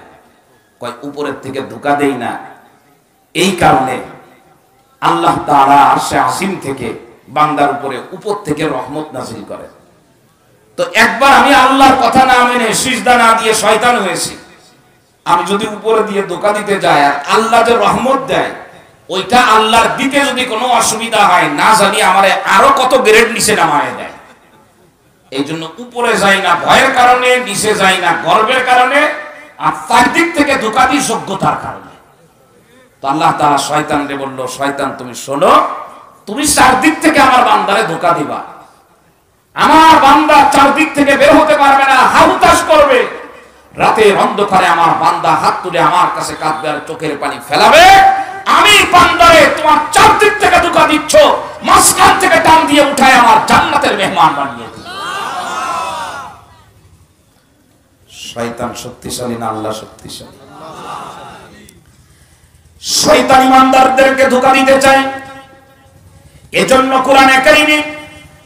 কয় উপরের থেকে ধোঁকা দেই না এই কারণে আল্লাহ তাআলা আরশে আসিম থেকে বান্দার উপরে উপর থেকে রহমত নাযিল করে। তো একবার আমি আল্লাহর কথা না মেনে সিজদা না দিয়ে শয়তান হয়েছি। আমি যদি উপরে দিয়ে ধোঁকা দিতে যাই আর আল্লাহ যে রহমত দেয়, ওইটা আল্লাহর দিতে যদি কোনো অসুবিধা হয়, না জানি আমারে আরো কত গ্রেড নিচে নামায় দেয়। এই জন্য উপরে যাই না ভয়ের কারণে, নিচে যাই না গর্বের কারণে, আর চারদিক থেকে ধোঁকা দিই যোগ্যতার কারণে। তো আল্লাহ তাআলা শয়তানকে বলল, শয়তান তুমি শোনো, তুমি চারদিক থেকে আমার বান্দারে ধোঁকা দিবা। আমার বান্দা চারদিক থেকে বের হতে পারবে না, হাহুতাশ করবে। রাতের অন্ধকারে আমার বান্দা হাত তুলে আমার কাছে কাঁদবে আর চোখের পানি ফেলাবে। আমি বান্দারে তোমার চারদিক থেকে ধোঁকা দিচ্ছ, মাঝখান থেকে টান দিয়ে উঠায় আমার জান্নাতের মেহমান বানিয়ে দিই। শয়তান শক্তিশালী না আল্লাহ শক্তিশালী? শয়তান ইমানদারদেরকে ধোঁকা দিতে চায়। এজন্য কোরআনে কারীমে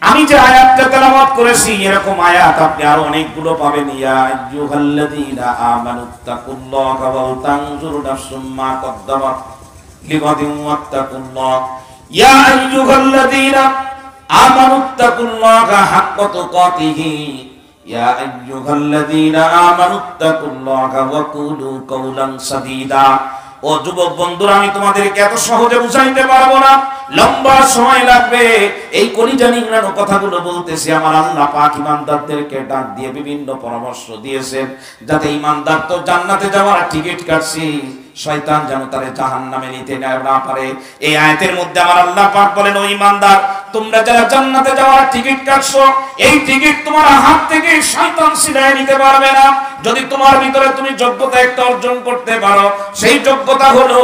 আমি যে আয়াতটা তেলাওয়াত করেছি, এরকম আয়াত আপনি আরো অনেকগুলো পাবেন। ইয়া আইয়ুহাল্লাযীনা আমানুত্তাকুল্লাহা ওয়া তানজুর নাফসুম মা কদ্দামাত লিগাদিন ওয়াত্তাকুল্লাহ। ইয়া আইয়ুহাল্লাযীনা আমানুত্তাকুল্লাহা হাক্কা তুকাতিহি ইয়া আইয়ুহাল্লাযীনা আমানুত্তাকুল্লাহা ওয়া কুলু কাওলান সাদীদা। ও যুবক বন্ধুরা, আমি তোমাদেরকে এত সহজে বুঝাইতে পারবো না, লম্বা সময় লাগবে। এই কলিজা নিংড়ানো কথাগুলো বলতেছি। আমার আল্লাহ পাক ইমানদারদেরকে ডাক দিয়ে বিভিন্ন পরামর্শ দিয়েছেন, যাতে ইমানদার তো জান্নাতে যাওয়ার টিকিট কাটছি, শয়তান যেন তারে জাহান্নামে নিতে না পারে। এই আয়াতের মধ্যে আমার আল্লাহ পাক বলেন, ও ইমানদার, তোমরা যারা জান্নাতে যাওয়ার টিকিট কাটছো, এই টিকিট তোমার হাত থেকে শয়তান ছিনায় নিতে পারবে না। যদি তোমার ভিতরে তুমি যোগ্যতা একটা অর্জন করতে পারো, সেই যোগ্যতা হলো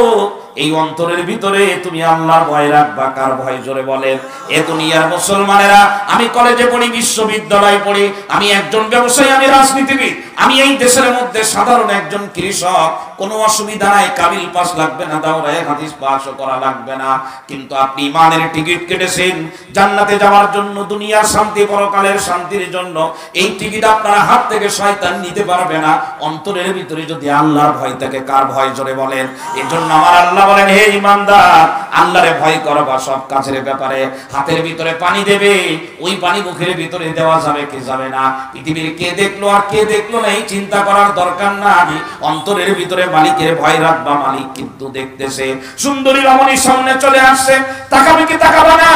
এই অন্তরের ভিতরে তুমি আল্লাহর ভয় রাখবা। কার ভয়? জোরে বলেন। এ দুনিয়ার মুসলমানেরা, আমি কলেজে পড়ি, বিশ্ববিদ্যালয়ে পড়ি, আমি একজন ব্যবসায়ী, আমি রাজনীতিবিদ, আমি এই দেশের মধ্যে সাধারণ একজন কৃষক, কোনো অসুবিধা নাই, কাবিল পাস লাগবে না, দাওরায়ে হাদিস পাসও করা লাগবে না। কিন্তু আপনি ইমানের টিকিট কেটেছেন জান্নাতে যাওয়ার জন্য, দুনিয়ার শান্তি, পরকালের শান্তির জন্য। এই টিকিট আপনার হাত থেকে শয়তান নিতে পারবে না, অন্তরের ভিতরে যদি আল্লাহর ভয় থাকে। কার ভয়? জোরে বলেন। এই জন্য আমার আল্লাহ বলেন, হে ইমানদার, আল্লাহরে ভয় করবা সব কাজের ব্যাপারে। হাতের ভিতরে পানি দেবে, ওই পানি মুখের ভিতরে দেওয়া যাবে কি যাবে না, পৃথিবীর কে দেখলো আর কে দেখলো না এই চিন্তা করার দরকার নাই। অন্তরের ভিতরে মালিকের ভয় রাখবা, মালিক কিন্তু দেখতেছে। সুন্দরী রমণীর সামনে চলে আসছে, তাকাবে কি তাকাবে না,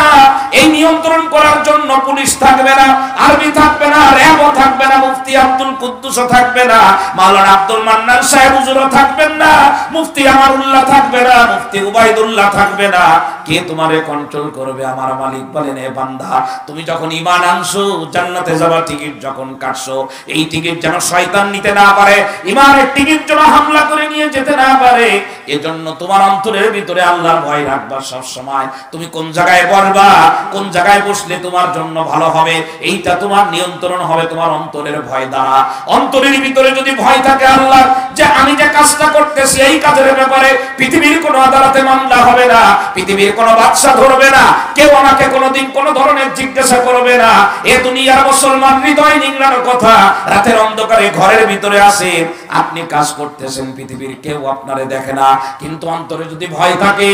এই নিয়ন্ত্রণ করার জন্য পুলিশ থাকবে না, আর্মি থাকবে না, র্যাবও থাকবে না, মুফতি আব্দুল কুদ্দুসও থাকবে না, মাওলানা আব্দুল মান্নান সাহেব হুজুরও থাকবেন না, মুফতি আমারুল্লাহ থাকবে না, মুফতি উবাইদুল্লাহ থাকবে না। কে তোমারে কন্ট্রোল করবে? আমার মালিক বলেন, এ বান্দা, তুমি যখন ঈমান আনছো, জান্নাতে যাওয়ার টিকিট যখন কাটছো, এই টিকিট যেন শয়তান নিতে না পারে, ঈমানের টিকিট যেন হামলা করে নিয়ে যেতে না পারে। এজন্য তোমার অন্তরের ভিতরে আল্লাহর ভয় রাখবা সব সময়। তুমি কোন জায়গায় বসবা, কোন জায়গায় বসলে তোমার জন্য ভালো হবে, এইটা তোমার নিয়ন্ত্রণ হবে তোমার অন্তরের ভয় দ্বারা। অন্তরের ভিতরে যদি ভয় থাকে আল্লাহ, যে আমি যে কাজটা করতেছি এই কাজের ব্যাপারে পৃথিবীর কোনো আদালতে মামলা হবে না, পৃথিবীর কোনো বাদশা ধরবে না, কেউ আমাকে কোনোদিন কোনো ধরনের জিজ্ঞাসা করবে না। এ দুনিয়ার মুসলমান হৃদয় নিংড়ানোর কথা, রাতের অন্ধকারে ঘরের ভিতরে আসে, আপনি কাজ করতেছেন, পৃথিবীর কেউ আপনারে দেখে না, কিন্তু অন্তরে যদি ভয় থাকে,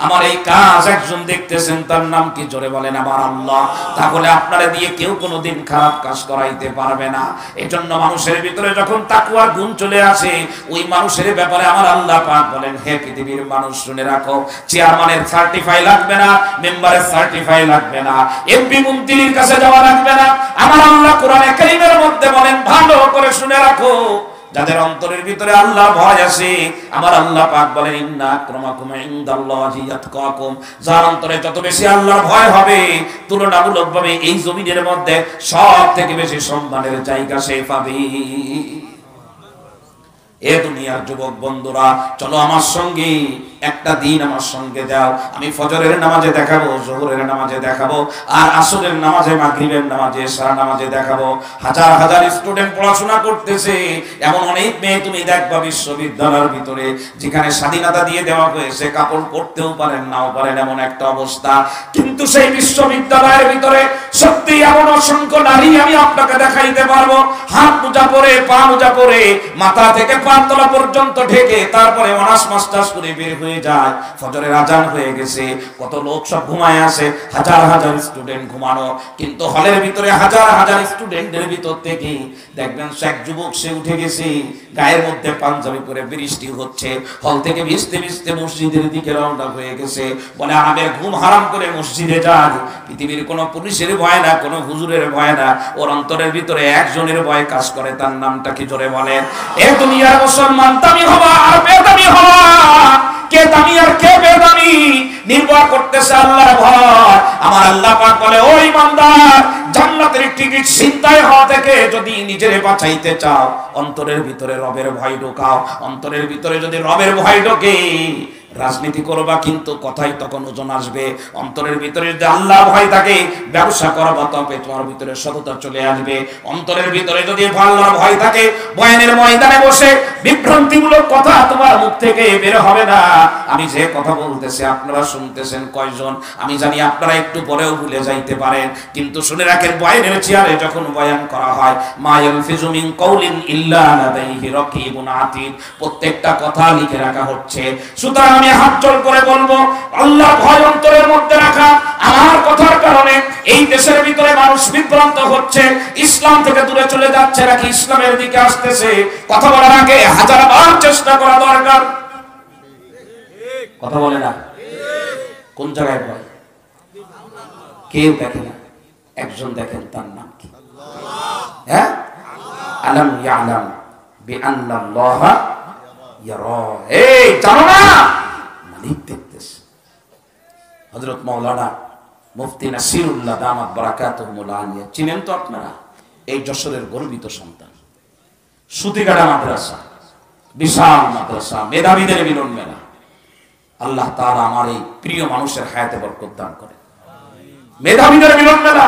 আমার এই কাজ একজন দেখতেছেন, তার নাম কি? জোরে বলেন আমার আল্লাহ। তাহলে আপনারে দিয়ে কেউ কোনোদিন খারাপ কাজ করাইতে পারবে না। এজন্য মানুষের ভিতরে যখন তাকওয়ার গুণ চলে আসে, ওই মানুষের ব্যাপারে আমার আল্লাহ পাক বলেন, হে পৃথিবীর মানুষ শুনে রাখো, চেয়ারম্যানের 35 সার্টিফাই লাগবে না, মেম্বারের সার্টিফাই লাগবে না, এমপি মন্ত্রীর কাছে যাওয়া লাগবে না। আমার আল্লাহ কোরআনে কারীমের মধ্যে বলেন, ভালো করে শুনে রাখো, যাদের অন্তরের ভিতরে আল্লাহর ভয় আছে, আমার আল্লাহ পাক বলেন, ইন্না আক্রামাকুম ইনদাল্লাহি আতকাকুম, যার অন্তরে যত বেশি আল্লাহর ভয় হবে, তুলনামূলকভাবে এই জমিনের মধ্যে সব থেকে বেশি সম্মানের জায়গা সে পাবে। এ দুনিয়ার যুবক বন্ধুরা, চলো আমার সঙ্গে একটা দিন আমার সঙ্গে যাও, আমি ফজরের নামাজে দেখাবো, যোহরের নামাজে দেখাবো, আর আসরের নামাজে, মাগরিবের নামাজে, এশার নামাজে দেখাবো। হাজার হাজার স্টুডেন্ট পড়াশোনা করতেছে, এমন অনেক মেয়ে তুমি দেখবা বিশ্ববিদ্যালয়ের ভিতরে, যেখানে স্বাধীনতা দিয়ে দেওয়া হয়েছে, কাপড় পরতেও পারেন নাও পারেন এমন একটা অবস্থা, কিন্তু সেই বিশ্ববিদ্যালয়ের ভিতরে সত্যি এমন অসংখ্য নারী আমি আপনাকে দেখাইতে পারবো, হাত মোজা পরে, পা মোজা পরে, মাথা থেকে পাতলা পর্যন্ত ঢেকে, তারপরে অনার্স মাস্টার্স করে বের হয়ে যায়, ফজরের আজান হয়ে গেছে, কত লোক সব ঘুমায় আছে, হাজার হাজার স্টুডেন্ট ঘুমানো, কিন্তু হলের ভিতরে হাজার হাজার স্টুডেন্টের ভিতর থেকে দেখবেন এক যুবক সে উঠে গেছে, গায়ের মধ্যে পাঞ্জাবি পরে, বৃষ্টি হচ্ছে, হল থেকে ভিজতে ভিজতে মসজিদের দিকে রওনা হয়ে গেছে, বলে আমাদের ঘুম হারাম করে মসজিদে যান। পৃথিবীর কোনো পুলিশের ভয় না, কোনো হুজুরের ভয় না, ওর অন্তরের ভিতরে একজনের ভয় কাজ করে, তার নামটা কি জোরে বলেন? এ দুনিয়ার মুসলমান দামি হওয়া আর বেদামি হওয়া, কে দামি আর কে বেদামি নির্ভর করতেছে আল্লাহর ভয়। আমার আল্লাহ পাক বলে, ও ইমানদার, জান্নাতের টিকিট ছিনতাই হওয়া থেকে যদি নিজেরে বাঁচাইতে চাও, অন্তরের ভিতরে রবের ভয় ঢোকাও। অন্তরের ভিতরে যদি রবের ভয় ঢোকে, রাজনীতি করবা কিন্তু কথাই তখন ওজন আসবে। অন্তরের ভিতরে যদি আল্লাহ ভয় থাকে, ব্যবসা করবা তবে তোমার ভিতরে সততা চলে আসবে। অন্তরের ভিতরে যদি আল্লাহর ভয় থাকে, বয়ানের ময়দানে বসে বিভ্রান্তিমূলক কথা তোমার মুখ থেকে বের হবে না। আমি যে কথা বলতেছি আপনারা শুনতেছেন কয়জন আমি জানি, আপনারা একটু পরেও ভুলে যাইতে পারেন, কিন্তু শুনে রাখেন, বয়ানের চেয়ারে যখন বয়ান করা হয়, মা ইয়ালফিজু মিন কাউলিন ইল্লা লাদাইহি রাকিবুন আতীদ, প্রত্যেকটা কথা লিখে রাখা হচ্ছে। সুতরাং আমি হাত জোড় করে বলবো, আল্লাহ ভয় অন্তরের মধ্যে রাখা। আমার কথার কারণে এই দেশের ভিতরে মানুষ বিভ্রান্ত হচ্ছে, ইসলাম থেকে দূরে চলে যাচ্ছে, নাকি ইসলামের দিকে আসতেছে। কথা বলার আগে হাজারবার চেষ্টা করা দরকার। কথা বলে না? কোন জায়গায় ভয়? কেউ দেখে না, একজন দেখেন, তার নাম কি? হ্যাঁ, আলাম ইয়ালাম বিআন্নাল্লাহা ইয়ারা। এই জানো না, মালিক দেখতেছে। হযরত মাওলানা মুফতি নাসিরুল্লাহ দামাত বারাকাতুহুল আলিয়া চিনেন তো আপনারা? এই যশোরের গর্বিত সন্তান, সুতিগাড়া মাদ্রাসা, বিশাল মাদ্রাসা, মেধাবীদের মিলন মেলা। আল্লাহ তাআলা আমার এই প্রিয় মানুষের হায়াতে বরকত দান করে। মেধাবীদের মিলন মেলা,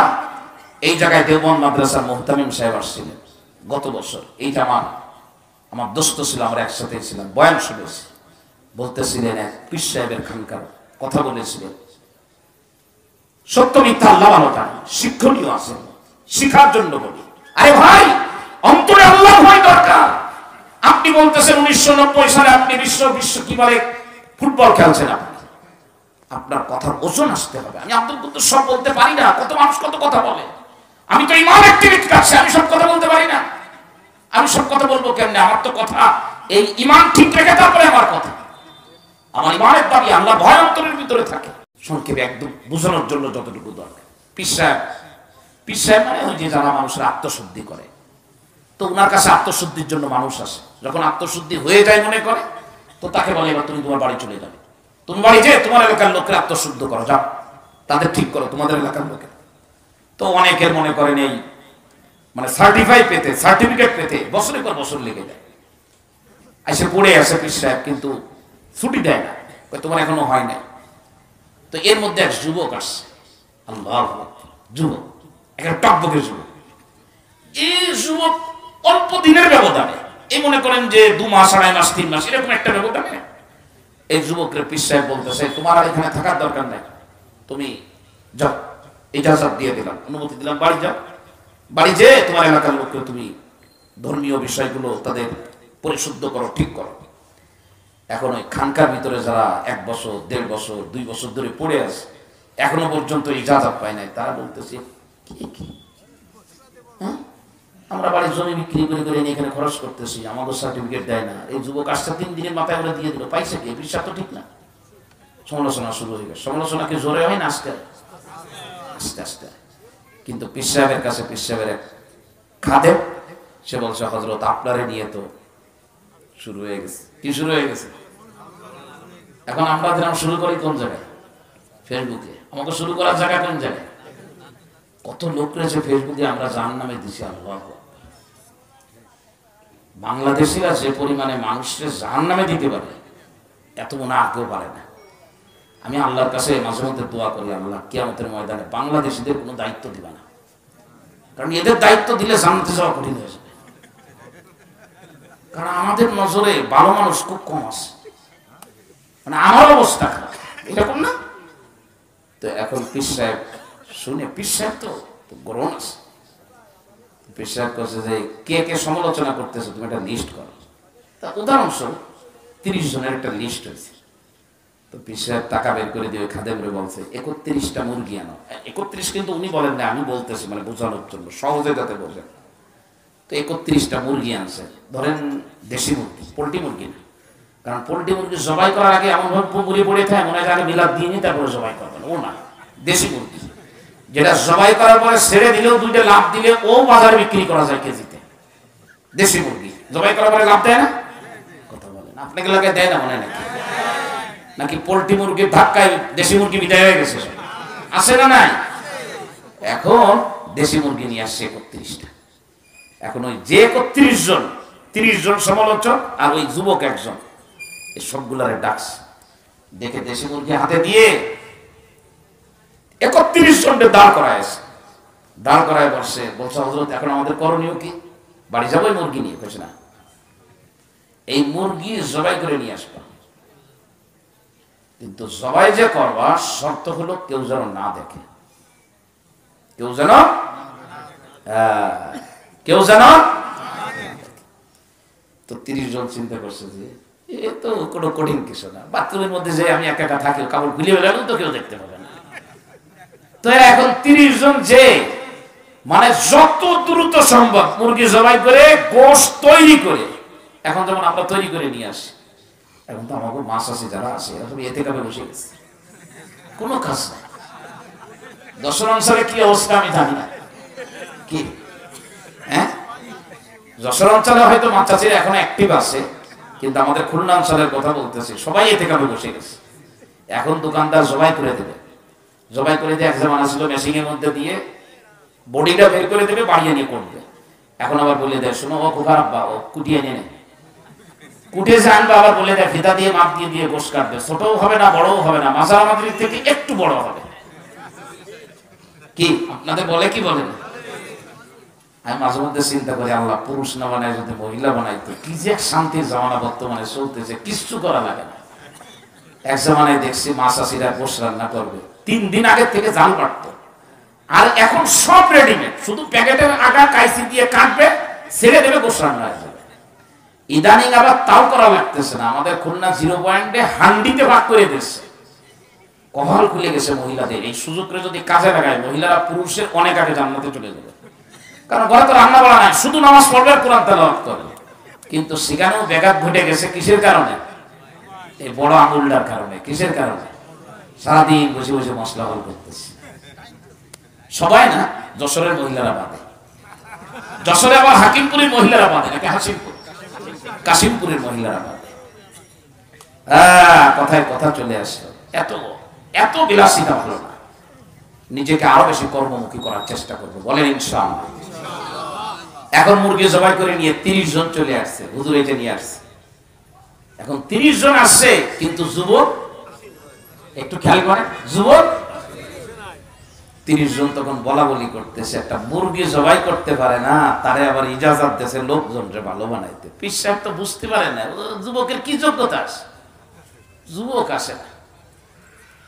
এই জায়গায় দেওবন্দ মাদ্রাসার মুহতামিম সাহেব আসছিলেন গত বছর। এইটা আমার দোস্ত ছিল, আমরা একসাথে ছিলাম, বয়ান শুনেছি। বলতেছিলেন এক পীর সাহেবের খানকার কথা বলেছিলেন, সত্য মিথ্যা আল্লাহ ভালো জানেন, শিক্ষণীয় আছে, শিখার জন্য বলি। আরে ভাই, অন্তরে আল্লাহ ভয় দরকার। আপনি বলতেছেন 1990 সালে আপনি বিশ্ব কি বলে ফুটবল খেলছেন, আপনার কথার ওজন আসতে হবে। আমি আব্দুল কুদ্দুস সব বলতে পারি না, কত মানুষ কত কথা বলে। আমি তো ইমাম অ্যাক্টিভিটি কাছে, আমি সব কথা বলতে পারি না। আমি সব কথা বলবো কেমনে? আমার তো কথা এই ইমান ঠিক রেখে তারপরে আমার কথা। আমার ইমানের দাবি আল্লাহ ভয় অন্তরের ভিতরে থাকে। সংক্ষেপে একদম বোঝানোর জন্য যতটুকু দরকার, পীর সাহেব মানে ওই যে যারা মানুষের আত্মশুদ্ধি করে, তো ওনার কাছে আত্মশুদ্ধির জন্য মানুষ আসে। যখন আত্মশুদ্ধি হয়ে যায় মনে করে, তো তাকে বলে, এবার তুমি তোমার বাড়ি চলে যাবে, তুমি বাড়ি যে তোমার এলাকার লোকের আত্মশুদ্ধ করো, যাও তাদের ঠিক করো, তোমাদের এলাকার লোকের। তো অনেকের মনে করেন এই মানে সার্টিফিকেট পেতে বছরের পর বছর লেগে যায়। এসে পড়ে আসে পীর সাহেব, কিন্তু ছুটি দেয় না, তোমার এখনো হয় নাই। তো এর মধ্যে এক যুবক আসছে, আল্লাহ যুবক, একটা টকবকের যুবক। এই যুবক অল্প দিনের ব্যবধানে, এই মনে করেন যে 2 মাস, 2.5 মাস, 3 মাস, এরকম একটা ব্যবধানে এই যুবকের পীর সাহেব বলতেছে, তোমার আর এখানে থাকার দরকার নাই, তুমি যাও, ইজাজত দিয়ে দিলাম, অনুমতি দিলাম, বাড়ি যাও। বাড়ি যে তোমার এলাকার লোককে তুমি ধর্মীয় বিষয়গুলো তাদের পরিশুদ্ধ করো, ঠিক করো। এখন ওই খানকার ভিতরে যারা 1 বছর, 1.5 বছর, 2 বছর ধরে পড়ে আছে, এখনো পর্যন্ত ইজাজত পায় নাই, তারা বলতেছে, আমরা বাড়ির জমি বিক্রি করে করে এখানে খরচ করতেছি, আমাদের সার্টিফিকেট দেয় না। এই যুবক আসছে 3 দিনের মাথায় বলে দিয়ে দিল, পাইছে কি? বিশ্বাস তো ঠিক না। সমালোচনা শুরু হয়ে গেছে। সমালোচনা কি জোরে হয় না আস্তে আস্তে আস্তে? কিন্তু পীর সাহেবের কাছে পীর সাহেবের এক খাদেম, সে বলছে হযরত আপনারে নিয়ে তো শুরু হয়ে গেছে। কি শুরু হয়ে গেছে? এখন আমরা যেরকম শুরু করি কোন জায়গায়? ফেসবুকে। আমাকে শুরু করার জায়গা কোন জায়গায়? কত লোক রয়েছে ফেসবুকে আমরা জাহান্নামে দিছি। আল্লাহ, বাংলাদেশিরা যে পরিমাণে মানুষকে জাহান্নামে দিতে পারে এত মনে আর কেউ পারে না। আমি আল্লাহর কাছে মাঝে মধ্যে দোয়া করি, আল্লাহ কিয়ামতের ময়দানে বাংলাদেশিদের কোনো দায়িত্ব দিবা না, কারণ এদের দায়িত্ব দিলে জান্নাতে যাওয়া কঠিন হয়ে যাবে। কারণ আমাদের নজরে ভালো মানুষ খুব কম আছে, মানে আমার অবস্থা খারাপ, এরকম না? তো এখন পীর সাহেব শুনে, পীর সাহেব তো গ্রহণ আছে, পীর সাহেব কাছে যে কে কে সমালোচনা করতেছে তুমি একটা লিস্ট করো। তা উদাহরণস্বরূপ 30 জনের একটা লিস্ট হয়েছে। তো পীর সাহেব টাকা বের করে দিয়ে খাদেমরে বলছে 31টা মুরগি আনো। 31 কিন্তু উনি বলেন না, আমি বলতেছি মানে বোঝানোর জন্য, সহজে যাতে বোঝেন। তো 31টা মুরগি আনছে, ধরেন দেশি মুরগি, পোল্ট্রি মুরগি না, কারণ পোল্ট্রি মুরগি জবাই করার আগে এমনভাবে পুকুরে পড়ে থাকে মনে হয় আগে মিলাদ দিয়ে নি তারপরে জবাই করবেন, ও না। দেশি মুরগি যেটা জবাই করার পরে ছেড়ে দিলেও 2টা লাভ দিলে ও বাজারে বিক্রি করা যায় কেজিতে। দেশি মুরগি জবাই করার পরে লাভ দেয় না? কথা বলেন, আপনাকে লাগে দেয় না মনে নাকি? নাকি পোল্ট্রি মুরগির ধাক্কায় দেশি মুরগি বিদায় হয়ে গেছে? আছে না নাই? এখন দেশি মুরগি নিয়ে আসছে 31টা। এখন ওই যে 31 জন, 30 জন সমালোচক আর ওই যুবক একজন, এই সবগুলারে ডাকছে, দেখে দেশি মুরগি হাতে দিয়ে 31 জনকে দাঁড় করাইছে। দাঁড় করায় বসে বলছে হযরত এখন আমাদের করণীয় কি? বাড়ি যাবো এই মুরগি নিয়ে? কইছে না, এই মুরগি জবাই করে নিয়ে আসবা, কিন্তু জবাই যে করবা শর্ত হলো কেউ যেন না দেখে, কেউ যেন তো 30 জন চিন্তা করছে যে এ তো কোনো কঠিন কিছু না, বাথরুমের মধ্যে যে আমি একা একা থাকি কাপড় খুলে বেরোলেও তো কেউ দেখতে পাবে না। তো এখন 30 জন যে মানে যত দ্রুত সম্ভব মুরগি জবাই করে গোশত তৈরি করে, এখন যেমন আমরা তৈরি করে নিয়ে আসি, এখন তো আমাকে মাছ আছে যারা আছে এখন এতে কাপে বসে গেছে, কোনো কাজ নাই। যশোর অঞ্চলে কি অবস্থা আমি জানি না, কি হ্যাঁ যশোর অঞ্চলে হয়তো মাছ চাষিরা এখন অ্যাক্টিভ আছে, কিন্তু আমাদের খুলনা অঞ্চলের কথা বলতেছি, সবাই এতে কাপে বসে গেছে। এখন দোকানদার জবাই করে দেবে, জবাই করে দিয়ে এক জামানা ছিল মেশিনের মধ্যে দিয়ে বডিটা বের করে দেবে, বাড়িয়ে নিয়ে করবে। এখন আবার বলে দেয় শোনো ও খুব খারাপ বা ও কুটিয়ে নিয়ে নেয়, কুটে যে আনবে আবার বলে দেয় ফিতা দিয়ে মাপ দিয়ে দিয়ে গোশ কাটবে, ছোটও হবে না বড়ও হবে না, মাঝামাঝির থেকে একটু বড় হবে। কি আপনাদের বলে কি বলেন? আমি মাঝে মধ্যে চিন্তা করি আল্লাহ পুরুষ না বানায় যদি মহিলা বানাইতো কি যে শান্তির জামানা বর্তমানে চলতেছে, কিচ্ছু করা লাগে না। এক জামানায় দেখছি মাছ চাষিরা গোশ রান্না করবে 3 দিন আগের থেকে জাল কাটতো, আর এখন সব রেডিমেড, শুধু প্যাকেটের আগা কাইসি দিয়ে কাটবে, ছেড়ে দেবে, গোশ রান্না হয়ে যাবে। ইদানিং আবার তাও করা লাগতেছে না, আমাদের খুলনা 0 পয়েন্টে হান্ডিতে ভাগ করে দিচ্ছে। কপাল খুলে গেছে মহিলাদের, এই সুযোগকে যদি কাজে লাগায় মহিলারা পুরুষের অনেক আগে জান্নাতে চলে যাবে। কারণ ঘরে তো রান্না বাড়া নাই, শুধু নামাজ পড়বে আর কোরআন তেলাওয়াত করবে। কিন্তু সেখানেও ব্যাঘাত ঘটে গেছে কিসের কারণে? এই বড় আঙুলটার কারণে। কিসের কারণে? সারাদিন বসে বসে মশলা হল করতেছে। সবাই না, যশোরের মহিলারা বাঁধে, যশোরে আবার হাকিমপুরের মহিলারা বাঁধে, নাকি হাসিমপুর কাশিমপুরের মহিলারা বাঁধে। কথায় কথা চলে আসলো, এত এত বিলাসিতা ভালো না, নিজেকে আরো বেশি কর্মমুখী করার চেষ্টা করবো, বলেন ইনশাআল্লাহ। এখন মুরগি জবাই করে নিয়ে 30 জন চলে আসছে, হুজুর এটা নিয়ে আসছে। এখন 30 জন আসছে, কিন্তু যুবক একটু খেয়াল করেন, যুবক 30 জন তখন বলা বলি করতেছে, একটা মুরগি জবাই করতে পারে না, তারে আবার ইজাজত দিয়েছে লোকজনকে ভালো বানাইতে। পীর সাহেব তো বুঝতে পারে না যুবকের কি যোগ্যতা আছে, যুবক আসে না।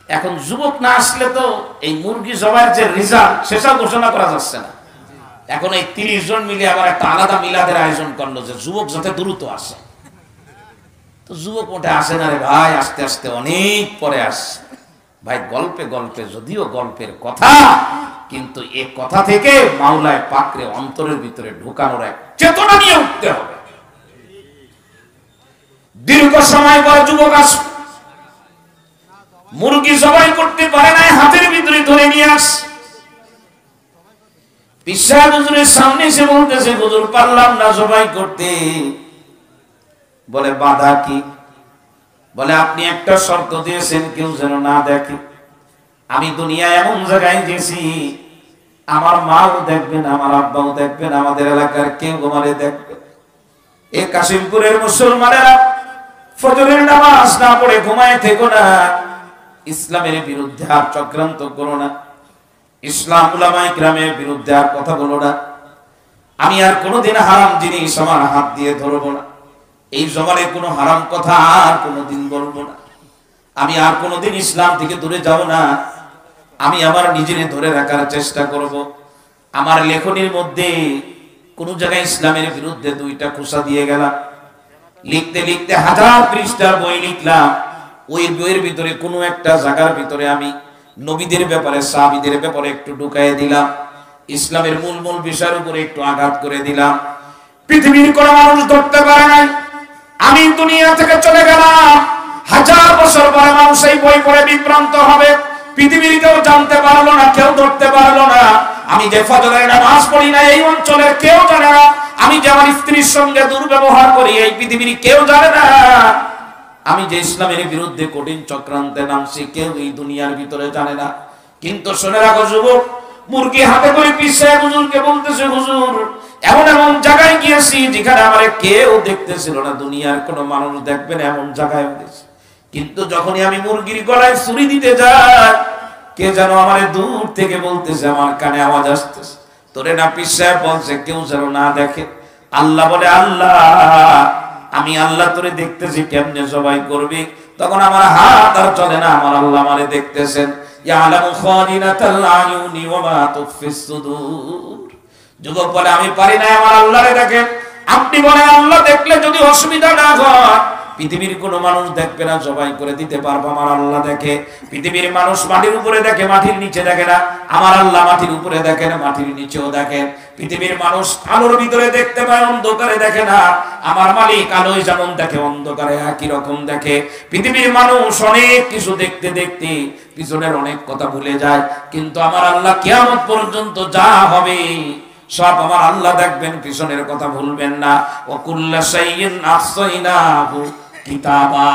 এখন যুবক না আসলে তো এই মুরগি জবাইয়ের যে রেজাল্ট সেটাও ঘোষণা করা যাচ্ছে না। এখন এই 30 জন মিলে আবার একটা আলাদা মিলাদের আয়োজন করলো যে যুবক যাতে দ্রুত আসে। তো যুবক মোটে আসে না রে ভাই, আস্তে আস্তে অনেক পরে আসছে। ভাই গল্পে গল্পে যদিও গল্পের কথা, কিন্তু এই কথা থেকে মাওলায় পাকরে অন্তরের ভিতরে ঢোকানোর এক চেতনা নিয়ে উঠতে হবে। দীর্ঘ সময় পর যুবক আসবে, মুরগি জবাই করতে পারে না, হাতের ভিতরে ধরে নিয়ে আস। পীর সাহেব হুজুরের সামনে এসে বলতেছে, হুজুর পারলাম না জবাই করতে। বলে বাধা কি? বলে আপনি একটা শর্ত দিয়েছেন, কেউ যেন না দেখে। আমি দুনিয়ায় এমন জায়গায় গেছি, আমার মাও দেখবেন, আমার আব্বাও দেখবেন, আমাদের এলাকার কেউ আমারে দেখবে। এই কাশিমপুরের মুসলমানেরা ফজরের নামাজ না পড়ে ঘুমায় থেকো না, ইসলামের বিরুদ্ধে আর চক্রান্ত করো না, ইসলাম উলামায়ে কিরামের বিরুদ্ধে আর কথা বলো না। আমি আর কোনোদিন হারাম জিনিস আমার হাত দিয়ে ধরবো না, এই জবানে কোনো হারাম কথা আর কোনোদিন বলবো না। আমি আর কোনোদিন ইসলাম থেকে দূরে যাব না। আমি আমার নিজের ধরে রাখার চেষ্টা করব। আমার লেখনীর মধ্যে কোন জায়গায় ইসলামের বিরুদ্ধে দুইটা খোসা দিয়ে গেলাম। লিখতে লিখতে 1000 পৃষ্ঠার বই লিখলাম। ওই বইয়ের ভিতরে কোনো একটা জায়গার ভিতরে আমি নবীদের ব্যাপারে, সাহাবীদের ব্যাপারে একটু ঢুকাইয়ে দিলাম, ইসলামের মূল মূল বিষয়ের উপরে একটু আঘাত করে দিলাম। পৃথিবীর কোনো মানুষ ধরতে পারে নাই। আমি দুনিয়া থেকে চলে গেলাম, 1000 বছর পরে মানুষ এই বই পড়ে বিভ্রান্ত হবে। পৃথিবীর কেউ জানতে পারলো না, কেউ ধরতে পারলো না। আমি যে ফজরের নামাজ পড়ি না, এই অঞ্চলের কেউ জানে না। আমি যে আমার স্ত্রীর সঙ্গে দুর্ব্যবহার করি, এই পৃথিবীর কেউ জানে না। আমি যে ইসলামের বিরুদ্ধে কঠিন চক্রান্তে নামছি, কেউ এই দুনিয়ার ভিতরে জানে না। কিন্তু শুনে রাখো যুবক, মুরগি হাতে করে পীর সাহেব হুজুরকে বলতেছে, হুজুর এমন এমন জায়গায় গিয়েছি যেখানে আমারে কেউ দেখতেছিল না, দুনিয়ার কোনো মানুষ দেখবে না, এমন জায়গায় গেছি। কিন্তু যখনই আমি মুরগির গলায় ছুরি দিতে যাই, কে যেন আমারে দূর থেকে বলতেছে, আমার কানে আওয়াজ আসতেছে, তোরে না পীর সাহেব বলছে কেউ যেন না দেখে। আল্লাহ বলে, আল্লাহ আমি আল্লাহ তোরে দেখতেছি, কেমনে জবাই করবি? তখন আমার হাত আর চলে না, আমার আল্লাহ আমারে দেখতেছেন। ইয়ালামু খাদিনাতাল আয়ুনি ওয়া মা তুফিস সুদূর। যুবক বলে, আমি পারি না, আমার আল্লাহরে দেখেন। আপনি বলেন, আল্লাহ দেখলে যদি অসুবিধা না হয়, পৃথিবীর কোনো মানুষ দেখবে না, জবাই করে দিতে পারবো, আমার আল্লাহ দেখে। পৃথিবীর মানুষ মাটির উপরে দেখে, মাটির নিচে দেখে না, আমার আল্লাহ মাটির উপরে দেখেন, মাটির নিচেও দেখেন। পৃথিবীর মানুষ আলোর ভিতরে দেখতে পায়, অন্ধকারে দেখে না, আমার মালিক আলোয় যেমন দেখে, অন্ধকারে একই রকম দেখে। পৃথিবীর মানুষ অনেক কিছু দেখতে দেখতে পিছনের অনেক কথা ভুলে যায়, কিন্তু আমার আল্লাহ কিয়ামত পর্যন্ত যা হবে সব আমার আল্লাহ দেখবেন, পিছনের কথা ভুলবেন না। ওয়া কুল্লা শাইইন আহসাইনাহু কিতাবা।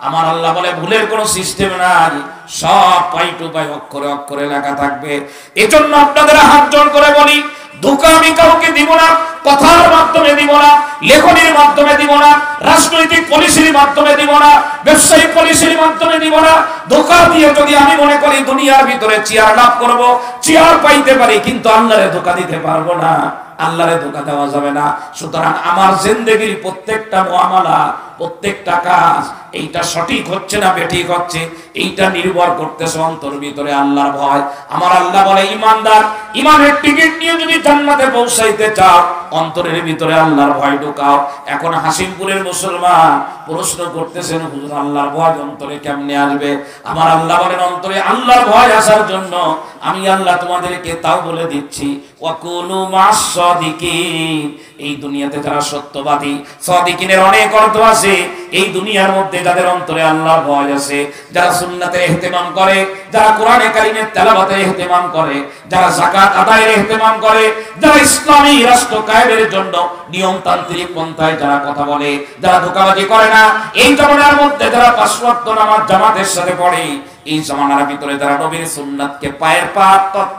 আমার আল্লাহ বলে, ভুলের কোনো সিস্টেম নাই, সব পাই টু পাই, অক্ষরে অক্ষরে লেখা থাকবে। এজন্য আপনাদের হাত জোড় করে বলি, ধোঁকা আমি কাউকে দিব না, কথার মাধ্যমে দিব না, লেখনীর মাধ্যমে দিব না, রাজনৈতিক পলিসির মাধ্যমে দিব না, ব্যবসায়িক পলিসির মাধ্যমে দিব না। ধোঁকা দিয়ে যদি আমি মনে করি দুনিয়ার ভিতরে চেয়ার লাভ করব, চেয়ার পাইতে পারি, কিন্তু আল্লাহরে ধোঁকা দিতে পারবো না, আল্লাহরে ধোঁকা দেওয়া যাবে না। সুতরাং আমার জিন্দেগির প্রত্যেকটা মুআমালা, প্রত্যেকটা কাজ, এইটা সঠিক হচ্ছে না বেঠিক হচ্ছে, এইটা নির্ভর করতেছে অন্তর ভিতরে আল্লাহর ভয়। আমার আল্লাহ বলে, ইমানদার ইমানের টিকিট নিয়ে যদি জান্নাতে পৌঁছাইতে চাও, অন্তরের ভিতরে আল্লাহর ভয় ঢুকাও। এখন হাসিমপুরের মুসলমান প্রশ্ন করতেছেন, হুজুর আল্লাহর ভয় অন্তরে কেমনে আসবে? আমার আল্লাহ বলেন, অন্তরে আল্লাহর ভয় আসার জন্য আমি আল্লাহ তোমাদেরকে তাও বলে দিচ্ছি, ওয়াকুনু মাস সাদিকিন। এই দুনিয়াতে যারা সত্যবাদী, সাদিকিনের অনেক অর্থ আছে। এই দুনিয়ার মধ্যে যাদের অন্তরে আল্লাহর ভয় আছে, যারা সুন্নাতের ইহতিমাম করে, যারা কোরআনে কারীমের তেলাওয়াতের ইহতিমাম করে, যারা যাকাত আদায়ের ইহতিমাম করে, যারা ইসলামী রাষ্ট্র কায়েমের জন্য নিয়মতান্ত্রিক পন্থায় যারা কথা বলে, যারা ধোঁকাবাজি করে না, এই জামানার মধ্যে যারা 5 ওয়াক্ত নামাজ জামাতের সাথে পড়ে, এই জামানার ভিতরে যারা নবীর সুন্নাতকে পায়ের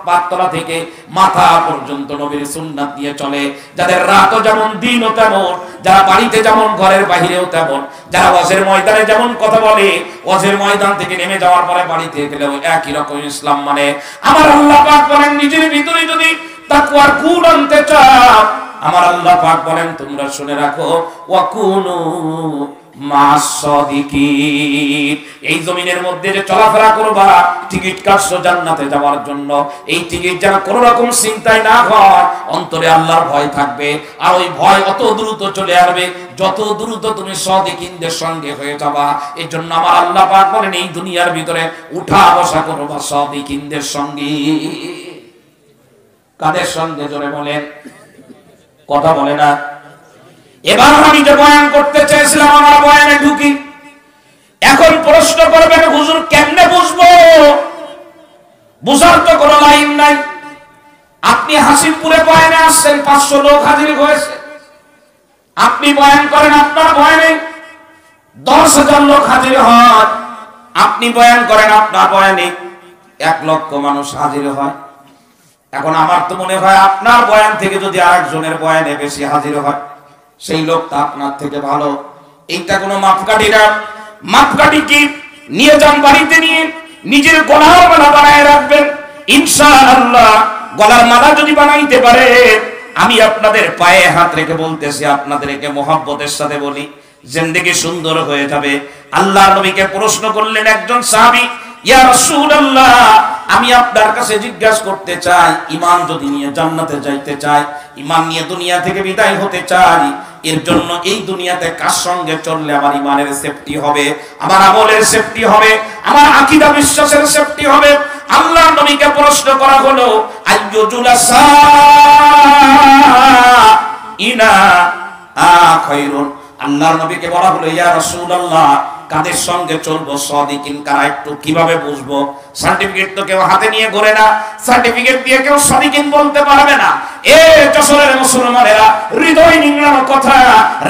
পাততলা থেকে মাথা পর্যন্ত নবীর সুন্নাত দিয়ে চলে, যাদের রাতও যেমন দিনও তেমন, যারা বাড়িতে যেমন ঘরের বাহিরেও তেমন, যারা ওয়াজের ময়দানে যেমন কথা বলে, ওয়াজের ময়দান থেকে নেমে যাওয়ার পরে বাড়িতে গেলেও একই রকম ইসলাম মানে। আমার আল্লাহ পাক বলেন, নিজের ভিতরে যদি তাকওয়ার গুণ আনতে চাও, আমার আল্লাহ পাক বলেন, তোমরা শুনে রাখো, ওয়াকুনু মাস সাদিকিন। এই জমিনের মধ্যে যে চলাফেরা করবা, টিকিট কাটছো জান্নাতে যাওয়ার জন্য, এই টিকিট যেন কোনো রকম চিন্তায় না হয়, অন্তরে আল্লাহর ভয় থাকবে। আর ওই ভয় অত দ্রুত চলে আসবে যত দ্রুত তুমি সাদিকিনদের সঙ্গে হয়ে যাবা। এই জন্য আমার আল্লাহ পাক বলেন, এই দুনিয়ার ভিতরে উঠা বসা করবা সাদিকিনদের সঙ্গে। কাদের সঙ্গে? জোরে বলেন, কথা বলে না। এবার আমি যে বয়ান করতে চেয়েছিলাম, আমার বয়ানে ঢুকি। এখন প্রশ্ন করবেন হুজুর কেমনে বুঝবো? বুঝার তো কোনো লাইন নাই। আপনি হাসিমপুরে বয়ানে আসছেন, 500 লোক হাজির হয়েছে, আপনি বয়ান করেন, আপনার বয়ানে 10,000 লোক হাজির হয়, আপনি বয়ান করেন, আপনার বয়ানে 1 লক্ষ মানুষ হাজির হয়। এখন আমার তো মনে হয় আপনার বয়ান থেকে যদি আরেকজনের বয়ানে বেশি হাজির হয়, সেই লোকটা আপনার থেকে ভালো। এইটা কোনো মাপকাঠি না। মাপকাঠি কি? নিয়ে যান বাড়িতে, নিয়ে নিজের গলার মালা বানায় রাখবেন। ইনশাআল্লাহ গলার মালা যদি বানাইতে পারে, আমি আপনাদের পায়ে হাত রেখে বলতেছি, আপনাদেরকে মোহাব্বতের সাথে বলি, জিন্দেগি সুন্দর হয়ে যাবে। আল্লাহর নবীকে প্রশ্ন করলেন একজন সাহাবী, ইয়া রাসূলুল্লাহ, আমি আপনার কাছে জিজ্ঞাসা করতে চাই, ঈমান যদি নিয়ে জান্নাতে যাইতে চাই, ঈমান নিয়ে দুনিয়া থেকে বিদায় হতে চাই, এর জন্য এই দুনিয়াতে কার সঙ্গে চললে আমার ঈমানের সেফটি হবে, আমার আমলের সেফটি হবে, আমার আকীদা বিশ্বাসের সেফটি হবে? আল্লাহর নবীকে প্রশ্ন করা হলো, আইয়ুজুলাসা ইনা খায়রুন। আল্লাহর নবীকে বলা হলো, ইয়া রাসূলুল্লাহ, কাদের সঙ্গে চলবো, সাদিকিন কারা, একটু কিভাবে বুঝবো? সার্টিফিকেট তো কেউ হাতে নিয়ে ঘোরে না, সার্টিফিকেট দিয়ে কেউ সাদিকিন বলতে পারবে না। এ যশোরের মুসলমানেরা, হৃদয় নিংড়ানো কথা,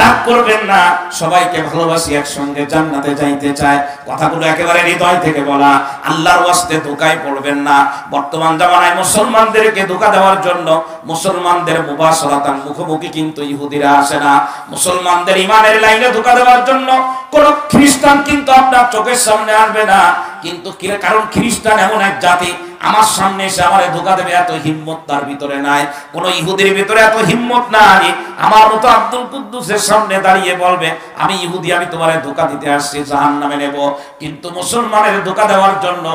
রাগ করবেন না, সবাইকে ভালোবাসি, একসঙ্গে জান্নাতে যাইতে চায়, কথাগুলো একেবারে হৃদয় থেকে বলা। আল্লাহর ওয়াস্তে ধোঁকায় পড়বেন না। বর্তমান জামানায় মুসলমানদেরকে ধোঁকা দেওয়ার জন্য মুসলমানদের মুবাশারাতান মুখোমুখি কিন্তু ইহুদিরা আসে না। মুসলমানদের ঈমানের লাইনে ধোঁকা দেওয়ার জন্য কোন খ্রিস্টান কিন্তু আপনার চোখের সামনে আসবে না। কিন্তু কারণ খ্রিস্টান এমন এক জাতি, আমার সামনে এসে আমারে ধোঁকা দেবে এত হিম্মত তার ভিতরে নাই, কোন ইহুদির ভিতরে এত হিম্মত নাই। আমার মতো আব্দুল কুদ্দুসের সামনে দাঁড়িয়ে বলবে, আমি ইহুদি, আমি তোমারে ধোঁকা দিতে আসছি, জাহান্নামে নেব। কিন্তু মুসলমানের ধোঁকা দেওয়ার জন্য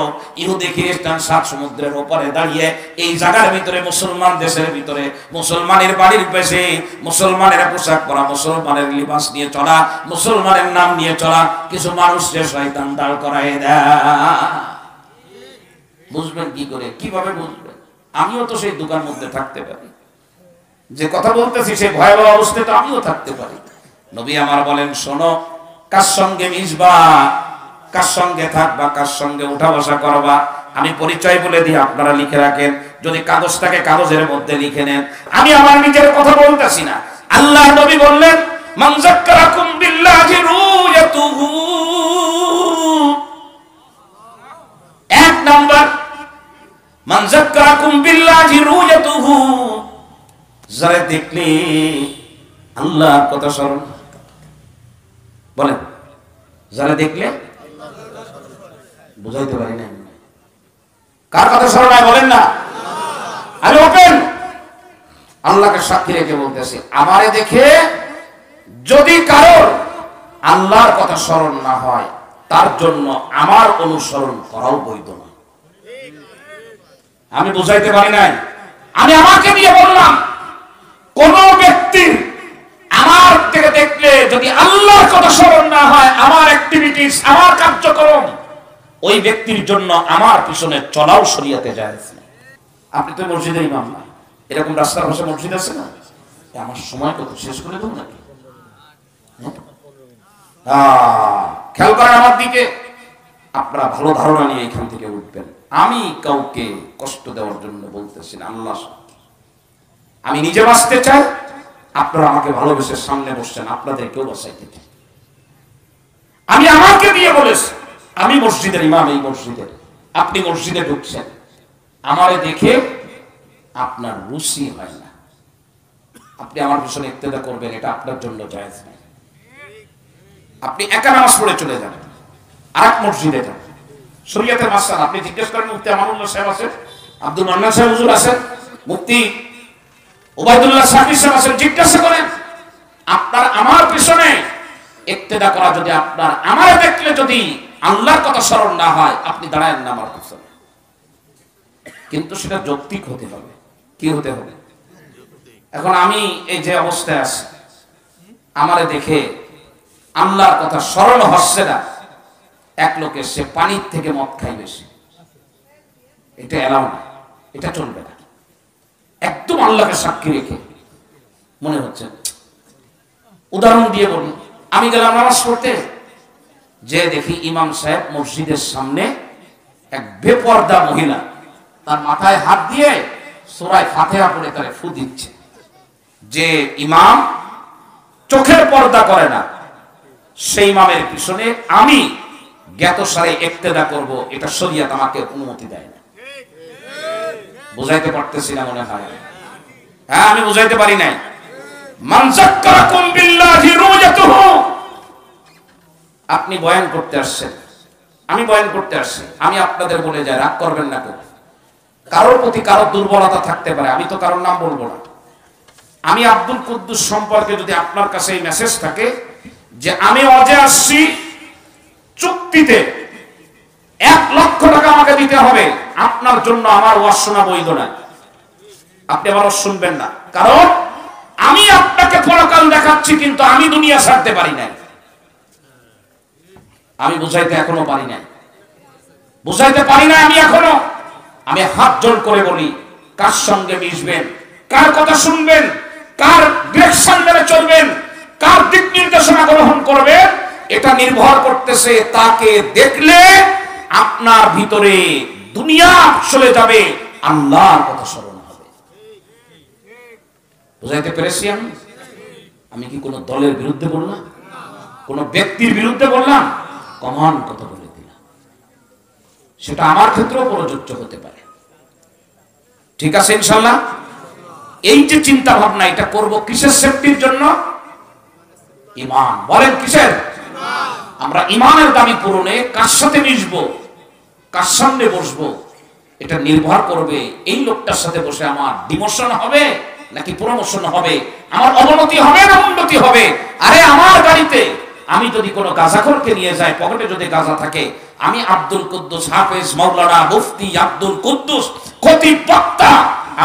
ইহুদি খ্রিস্টান 7 সমুদ্রের ওপারে দাঁড়িয়ে এই জায়গার ভিতরে, মুসলমান দেশের ভিতরে, মুসলমানের বাড়ির পাশে, মুসলমানের পোশাক পরা, মুসলমানের লিবাস নিয়ে চলা, মুসলমানের নাম নিয়ে চলা কিছু মানুষকে শয়তান দাঁড় করায় দেয়। বুঝবেন কি করে? কিভাবে বুঝবেন? আমিও তো সেই দোকান মধ্যে থাকতে পারি, যে কথা বলতেছি সেই ভয়াবহ অবস্থায় তো আমিও থাকতে পারি। নবী আমার বলেন, শোনো, কার সঙ্গে মিশবা, কার সঙ্গে থাকবা, কার সঙ্গে উঠা বসা করবা, আমি পরিচয় বলে দিই, আপনারা লিখে রাখেন। যদি কাগজটাকে কাগজের মধ্যে লিখে নেন, আমি আমার নিজের কথা বলতেছি না। আল্লাহ নবী বললেন, মান যাক্কারাকুম বিল্লাহি রুয়াতুহু। 1 নাম্বার, মান যাক্কারাকুম বিল্লাহি রুয়াতুহু, যারা দেখলে আল্লাহর কথা স্মরণ, বলেন, যারা দেখলে, বুঝাইতে পারি না, কার কথা স্মরণ হয় বলেন না? আমি ওপেন আল্লাহকে সাক্ষী রেখে বলতেছি, আমারে দেখে যদি কারোর আল্লাহর কথা স্মরণ না হয়, তার জন্য আমার অনুসরণ করাও বৈধ না। আমি বুঝাইতে পারি নাই? আমি আমাকে নিয়ে বললাম, কোন ব্যক্তির আমার থেকে দেখলে যদি আল্লাহর কথা স্মরণ না হয়, আমার অ্যাক্টিভিটিস, আমার কার্যক্রম, ওই ব্যক্তির জন্য আমার পিছনে চলাও শরীয়তে জায়েজ না। আপনি তো মসজিদের ইমাম না, এরকম রাস্তার পাশে মসজিদ আছে না? আমার সময় কত, শেষ করে দেবো নাকি? খেয়াল করেন আমার দিকে, আপনারা ভালো ধারণা নিয়ে এখান থেকে উঠবেন। আমি কাউকে কষ্ট দেওয়ার জন্য বলতেছি না, আল্লাহ, আমি নিজে বাঁচতে চাই, আপনারা আমাকে ভালোবেসে সামনে বসছেন, আপনাদের কেউ বাঁচাইতে চাই। আমি আমাকে দিয়ে বলেছি, আমি মসজিদের ইমাম, এই মসজিদের, আপনি মসজিদে ঢুকছেন, আমারে দেখে আপনার রুচি হয় না, আপনি আমার পিছনে ইক্তেদা করবেন, এটা আপনার জন্য জায়েজ নাই। আপনি একা নামাজ পড়ে চলে যান, আরেক মসজিদে যান, শরীয়তের মাসআলা আপনি জিজ্ঞেস করেন, মুফতি আমানুল্লাহ সাহেব আছেন, আব্দুল মান্নান সাহেব হুজুর আছেন, মুফতি ওবায়দুল্লাহ সাফি সাহেব আছেন, জিজ্ঞাসা করেন। আপনার আমার পিছনে ইক্তেদা করা যদি আপনার, আমার দেখলে যদি আল্লাহর কথা স্মরণ না হয়, আপনি দাঁড়ায়েন না আমার পিছনে, কিন্তু সেটা যৌক্তিক হতে হবে। কি হতে হবে? এখন আমি এই যে অবস্থায় আছি, আমারে দেখে আল্লাহর কথা স্মরণ হচ্ছে না, এক লোকে সে পানির থেকে মদ খাই বেশি, এটা এলাও না, এটা চলবে না। একদম আল্লাহকে সাক্ষী রেখে মনে হচ্ছে, উদাহরণ দিয়ে বলি, আমি গেলাম নামাজ পড়তে, যে দেখি ইমাম সাহেব মসজিদের সামনে এক বেপরদা মহিলা তার মাথায় হাত দিয়ে সূরা ফাতিহা পড়ে তারে ফু দিচ্ছে। যে ইমাম চোখের পর্দা করে না, সেই ইমামের পিছনে আমি জ্ঞাতসারে ইক্তেদা করব, এটা শরীয়ত আমাকে অনুমতি দেয় না। বুঝাইতে পারতেছি না মনে হয়? হ্যাঁ, আমি বুঝাইতে পারি নাই। মান যাক্কারাকুম বিল্লাহি রুয়াতুহু। আপনি বয়ান করতে আসছেন, আমি বয়ান করতে আসছি, আমি আপনাদের বলে যাই, রাগ করবেন না। কারোর প্রতি কারোর দুর্বলতা থাকতে পারে, আমি তো কারোর নাম বলবো না। আমি আব্দুল কুদ্দুস সম্পর্কে যদি আপনার কাছে এই মেসেজ থাকে যে আমি অজে আসছি, চুক্তিতে 1 লক্ষ টাকা আমাকে দিতে হবে, আপনার জন্য আমার ওয়াজ শোনা বৈধ না। আপনি আমার ওয়াজ শুনবেন না, কারণ আমি আপনাকে পরকাল দেখাচ্ছি, কিন্তু আমি দুনিয়া ছাড়তে পারি নাই। আমি বুঝাইতে এখনো পারি নাই, বুঝাইতে পারি না আমি এখনো। আমি হাত জোড় করে বলি, কার সঙ্গে মিশবেন, কার কথা শুনবেন, কার ডিরেকশন মেনে চলবেন, কার দিক নির্দেশনা গ্রহণ করবেন, এটা নির্ভর করতেছে তাকে দেখলে আপনার ভিতরে দুনিয়া চলে যাবে, আল্লাহর কথা স্মরণ হবে। বুঝাইতে পেরেছি? আমি কি কোনো দলের বিরুদ্ধে বললাম, কোন ব্যক্তির বিরুদ্ধে বললাম? কমন কথা বলে দিলাম। সেটা আমার ক্ষেত্রেও প্রযোজ্য হতে পারে। ঠিক আছে ইনশাআল্লাহ। এই যে চিন্তা ভাবনা, এটা করব কিসের সেফটির জন্য? ঈমান। বলেন কিসের? আমরা ঈমানের দাবি পূরণে কার সাথে মিশবো, কার সামনে বসবো, এটা নির্ভর করবে এই লোকটার সাথে বসে আমার ডিমোশন হবে নাকি প্রমোশন হবে, আমার অবনতি হবে না উন্নতি হবে। আরে আমার গাড়িতে আমি যদি কোনো গাঁজাখোরকে নিয়ে যাই, পকেটে যদি গাঁজা থাকে, আমি আব্দুল কুদ্দুস হাফেজ মাওলানা মুফতি আব্দুল কুদ্দুস খতিব বক্তা,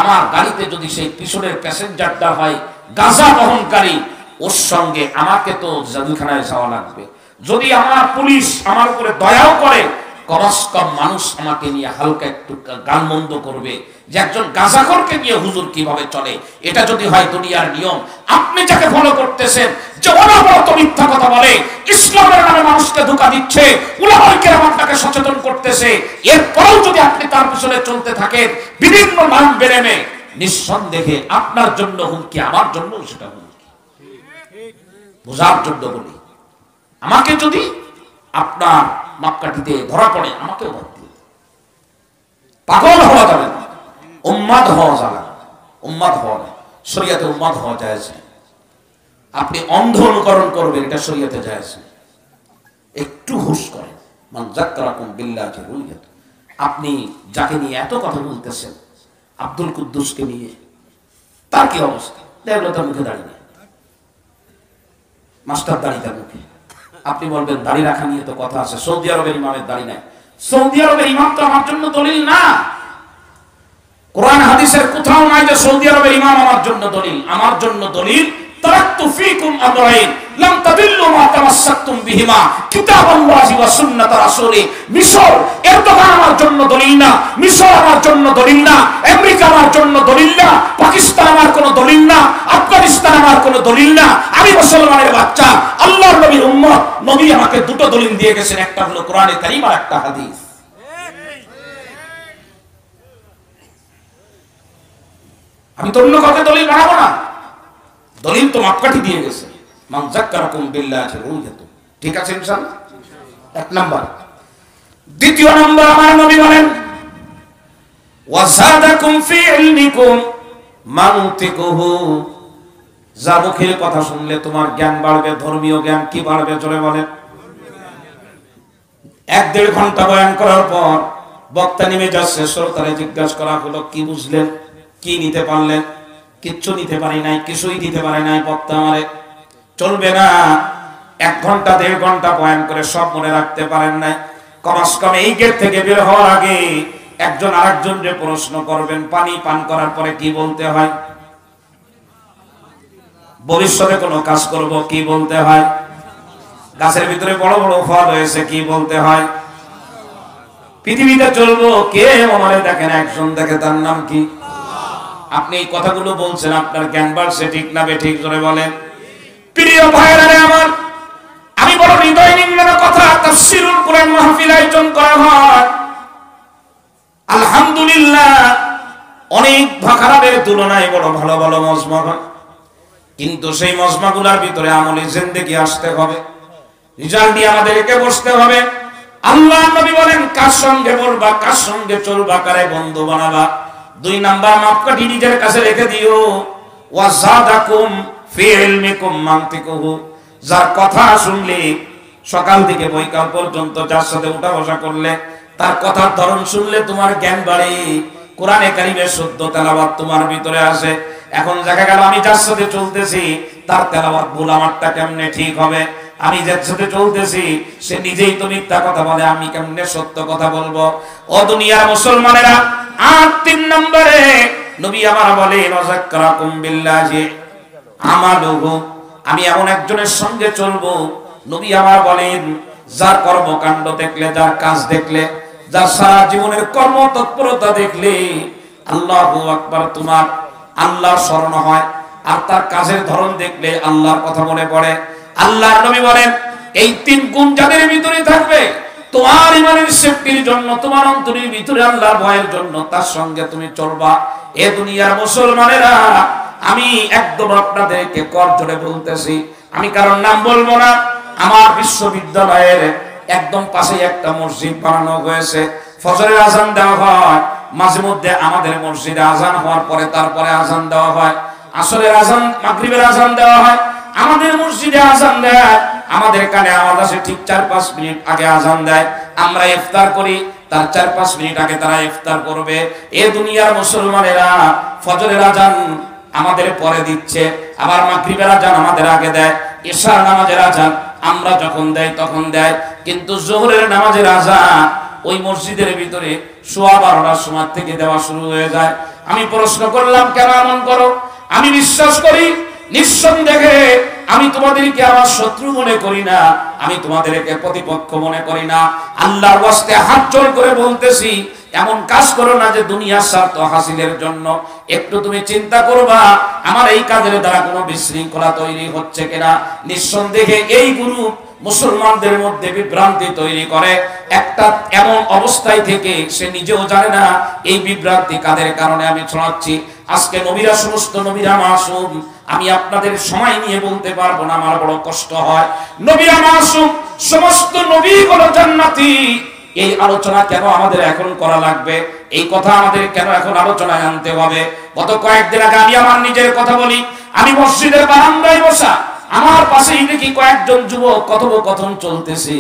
আমার গাড়িতে যদি সেই পিছনের প্যাসেঞ্জারটা হয় গাঁজা বহনকারী, ওর সঙ্গে আমাকে তো জেলখানায় যাওয়া লাগবে। যদি আমার পুলিশ আমার উপরে দয়াও করে, কমস কম মানুষ আমাকে নিয়ে হালকা একটু গালমন্দ করবে যে একজন গাঁজাখোরকে নিয়ে হুজুর কিভাবে চলে। এটা যদি হয় দুনিয়ার নিয়ম, আপনি যাকে ফলো করতেছেন যে অনবরত মিথ্যা কথা বলে, ইসলামের নামে মানুষকে ধোঁকা দিচ্ছে, উলামায়ে কেরাম আপনাকে সচেতন করতেছে, এরপরেও যদি আপনি তার পিছনে চলতে থাকেন বিভিন্ন নাম বেরেমে, নিঃসন্দেহে আপনার জন্য হুমকি, আমার জন্য সেটা হুমকি। বোঝার জন্য বলি, আমাকে যদি আপনার মাপকাঠিতে ধরা পড়ে, আমাকেও বাদ দিয়ে পাগল হওয়া যাবে না, উম্মাদ হওয়া যাবে না। উম্মাদ হওয়া না, শরীয়তে উম্মাদ হওয়া জায়েজ না। আপনি অন্ধ অনুকরণ করবেন, এটা শরীয়তে জায়েজ না। একটু হুঁশ করেন। মান যাক্কারাকুম বিল্লাহি রুয়াতুহু। আপনি যাকে নিয়ে এত কথা বলতেছেন, আব্দুল কুদ্দুসকে নিয়ে, তার কি অবস্থা? দেখলো তার মুখে দাঁড়িয়ে, মাস্টার দাড়ি তার মুখে। আপনি বলবেন দাড়ি রাখা নিয়ে তো কথা আছে, সৌদি আরবের ইমামের দাড়ি নাই। সৌদি আরবের ইমাম তো আমার জন্য দলিল না। কোরআন হাদিসের কোথাও নাই যে সৌদি আরবের ইমাম আমার জন্য দলিল। আমার জন্য দলিল তারাকতু ফীকুম আমরাইন লাম তাদিল্লু মা তামাসসাকতুম বিহিমা কিতাবাল্লাহি ওয়া সুন্নাত রাসূলি। মিশর, এরদোগান আমার জন্য দলিল না, মিশর আমার জন্য দলিল না, আমেরিকা আমার জন্য দলিল না, পাকিস্তান আমার কোনো দলিল না, আফগানিস্তান আমার কোনো দলিল না। আমি মুসলমানের বাচ্চা, আল্লাহর নবীর উম্মত। নবী আমাকে দুটো দলিল দিয়ে গেছেন, একটা হলো কোরআনে কারীম আর একটা হাদিস। আমি তো অন্য কাউকে দলিল বানাবো না। দলিল তো মাপকাঠি দিয়ে গেছে। মান যাক্কারাকুম বিল্লাহি রুয়াতুহু। ঠিক আছে ইনশাআল্লাহ। এক নাম্বার। দ্বিতীয় নাম্বার, আমার নবী বলেন ওয়া যাদাকুম ফি ইলমিকুম মানতিকুহু। যা মুখের কথা শুনলে তোমার জ্ঞান বাড়বে, ধর্মীয় জ্ঞান। কি বাড়বে জোরে বলেন? 1-1.5 ঘন্টা বয়ান করার পর বক্তা নেমে যাচ্ছে, শ্রোতারে জিজ্ঞাসা করা হলো কি বুঝলেন, কি নিতে পারলেন? কিচ্ছু নিতে পারি নাই, কিছুই দিতে পারে নাই বক্তা আমারে। চলবে না। 1 ঘন্টা 1.5 ঘন্টা বয়ান করে সব মনে রাখতে পারেন নাই। কমস কম এই গেট থেকে বের হওয়ার আগে একজন আরেকজনকে প্রশ্ন করবেন, পানি পান করার পরে কি বলতে হয়? ভবিষ্যতে কোনো কাজ করব, কি বলতে হয়? গাছের ভিতরে বড় বড় ফল হয়েছে, কি বলতে হয়? পৃথিবীতে চলবো, কে আমারে দেখেন, একজন দেখে, তার নাম কি? আপনি এই কথাগুলো বলছেন, আপনার জ্ঞান বাড়ছে, ঠিক না বেঠিক জোরে বলেন? প্রিয় ভাইরা আমার, আমি বড় হৃদয় নিংড়ানো কথা তাফসীরুল কোরআন মাহফিল আয়োজন করা হয়। আলহামদুলিল্লাহ, অনেক খারাপের তুলনায় বড় ভালো ভালো মজমা হয়, কিন্তু সেই মজমাগুলোর ভিতরে আমলে জিন্দেগি আসতে হবে, রিজাল্ট দিয়ে আমাদেরকে বসতে হবে। আল্লাহ নবী বলেন, কার সঙ্গে বলবা, কার সঙ্গে চলবা, কারে বন্ধু বানাবা, 2 নাম্বার মাপকাঠি নিজের কাছে রেখে দিও। ওয়াজাদাকুম ফি ইলমিকুম মানতিকুহু, যার কথা শুনলে সকাল থেকে বৈকাল পর্যন্ত যার সাথে উঠা বসা করলে, তার কথার ধরন শুনলে তোমার জ্ঞান বাড়ে, কোরআনে কারিমের শুদ্ধ তেলাওয়াত তোমার ভিতরে আসে। এখন দেখা গেল আমি যার সাথে চলতেছি তার তেলাওয়াত ভুল, আমারটা কেমনে ঠিক হবে? আমি যার সাথে চলতেছি সে নিজেই তো মিথ্যা কথা বলে, আমি কেমনে সত্য কথা বলবো? ও দুনিয়ার মুসলমানেরা, 3 নম্বরে নবী আমার বলেন, ওয়াযাক্কারাকুম বিল্লাহি আমালুহু, আমি এমন একজনের সঙ্গে চলবো, নবী আমার বলেন, যার কর্মকাণ্ড দেখলে, যার কাজ দেখলে, যার সারা জীবনের কর্ম তৎপরতা দেখলে আল্লাহু আকবার, তোমার আল্লাহর স্মরণ হয়, আর তার কাজের ধরন দেখলে আল্লাহর কথা মনে পড়ে। আল্লাহর নবী বলেন, এই 3 গুণ যাদের ভিতরে থাকবে, তোমার ইমানের সেফটির জন্য, তোমার অন্তরের ভিতরে আল্লাহর ভয়ের জন্য তার সঙ্গে তুমি চলবা। এ দুনিয়ার মুসলমানেরা, আমি একদম আপনাদেরকে কর জোরে বলতেছি, আমি কারোর নাম বলবো না। আমার বিশ্ববিদ্যালয়ের একদম পাশে একটা মসজিদ বানানো হয়েছে, ফজরের আজান দেওয়া হয়, মাঝে মধ্যে আমাদের মসজিদে আজান হওয়ার পরে তারপরে আজান দেওয়া হয়, আসরের আজান, মাগরিবের আজান দেওয়া হয়, আমাদের মসজিদে আজান দেয়, আমাদের কানে আওয়াজ আসে, ঠিক 4-5 মিনিট আগে আজান দেয়, আমরা ইফতার করি, তার 4-5 মিনিট আগে তারা ইফতার করবে। এ দুনিয়ার মুসলমানেরা, ফজরের আজান আমাদের পরে দিচ্ছে, আবার মাগরিবের আজান আমাদের আগে দেয়, ইশার নামাজের আজান আমরা যখন দেয় তখন দেয়, কিন্তু যোহরের নামাজের আজান ওই মসজিদের ভিতরে 12:15টার সময় থেকে দেওয়া শুরু হয়ে যায়। আমি প্রশ্ন করলাম, কেন এমন করো? আমি বিশ্বাস করি, নিঃসন্দেহে আমি তোমাদেরকে আমার শত্রু মনে করি না, আমি তোমাদেরকে প্রতিপক্ষ মনে করি না। আল্লাহর ওয়াস্তে হাত জোড় করে বলতেছি, এমন কাজ করো না যে দুনিয়ার স্বার্থ হাসিলের জন্য। একটু তুমি চিন্তা করবা, আমার এই কাজের দ্বারা কোনো বিশৃঙ্খলা তৈরি হচ্ছে কিনা। নিঃসন্দেহে এই গ্রুপ মুসলমানদের মধ্যে বিভ্রান্তি তৈরি করে, একটা এমন অবস্থায় থেকে সে নিজেও জানে না এই বিভ্রান্তি কাদের কারণে আমি ছড়াচ্ছি। আজকে নবীরা, সমস্ত নবীরা মাসুম, আমি আপনাদের সময় নিয়ে বলতে পারবো না, আমার বড় কষ্ট হয়। নবীরা মাসুম, সমস্ত নবীগুলো জান্নাতি। এই আলোচনা কেন আমাদের এখন করা লাগবে? এই কথা আমাদের কেন এখন আলোচনায় আনতে হবে? গত কয়েকদিন আগে আমি আমার নিজের কথা বলি, আমি মসজিদের বারান্দায় বসা, আমার পাশেই দেখি কয়েকজন যুবক কথোপকথন চলতেছে,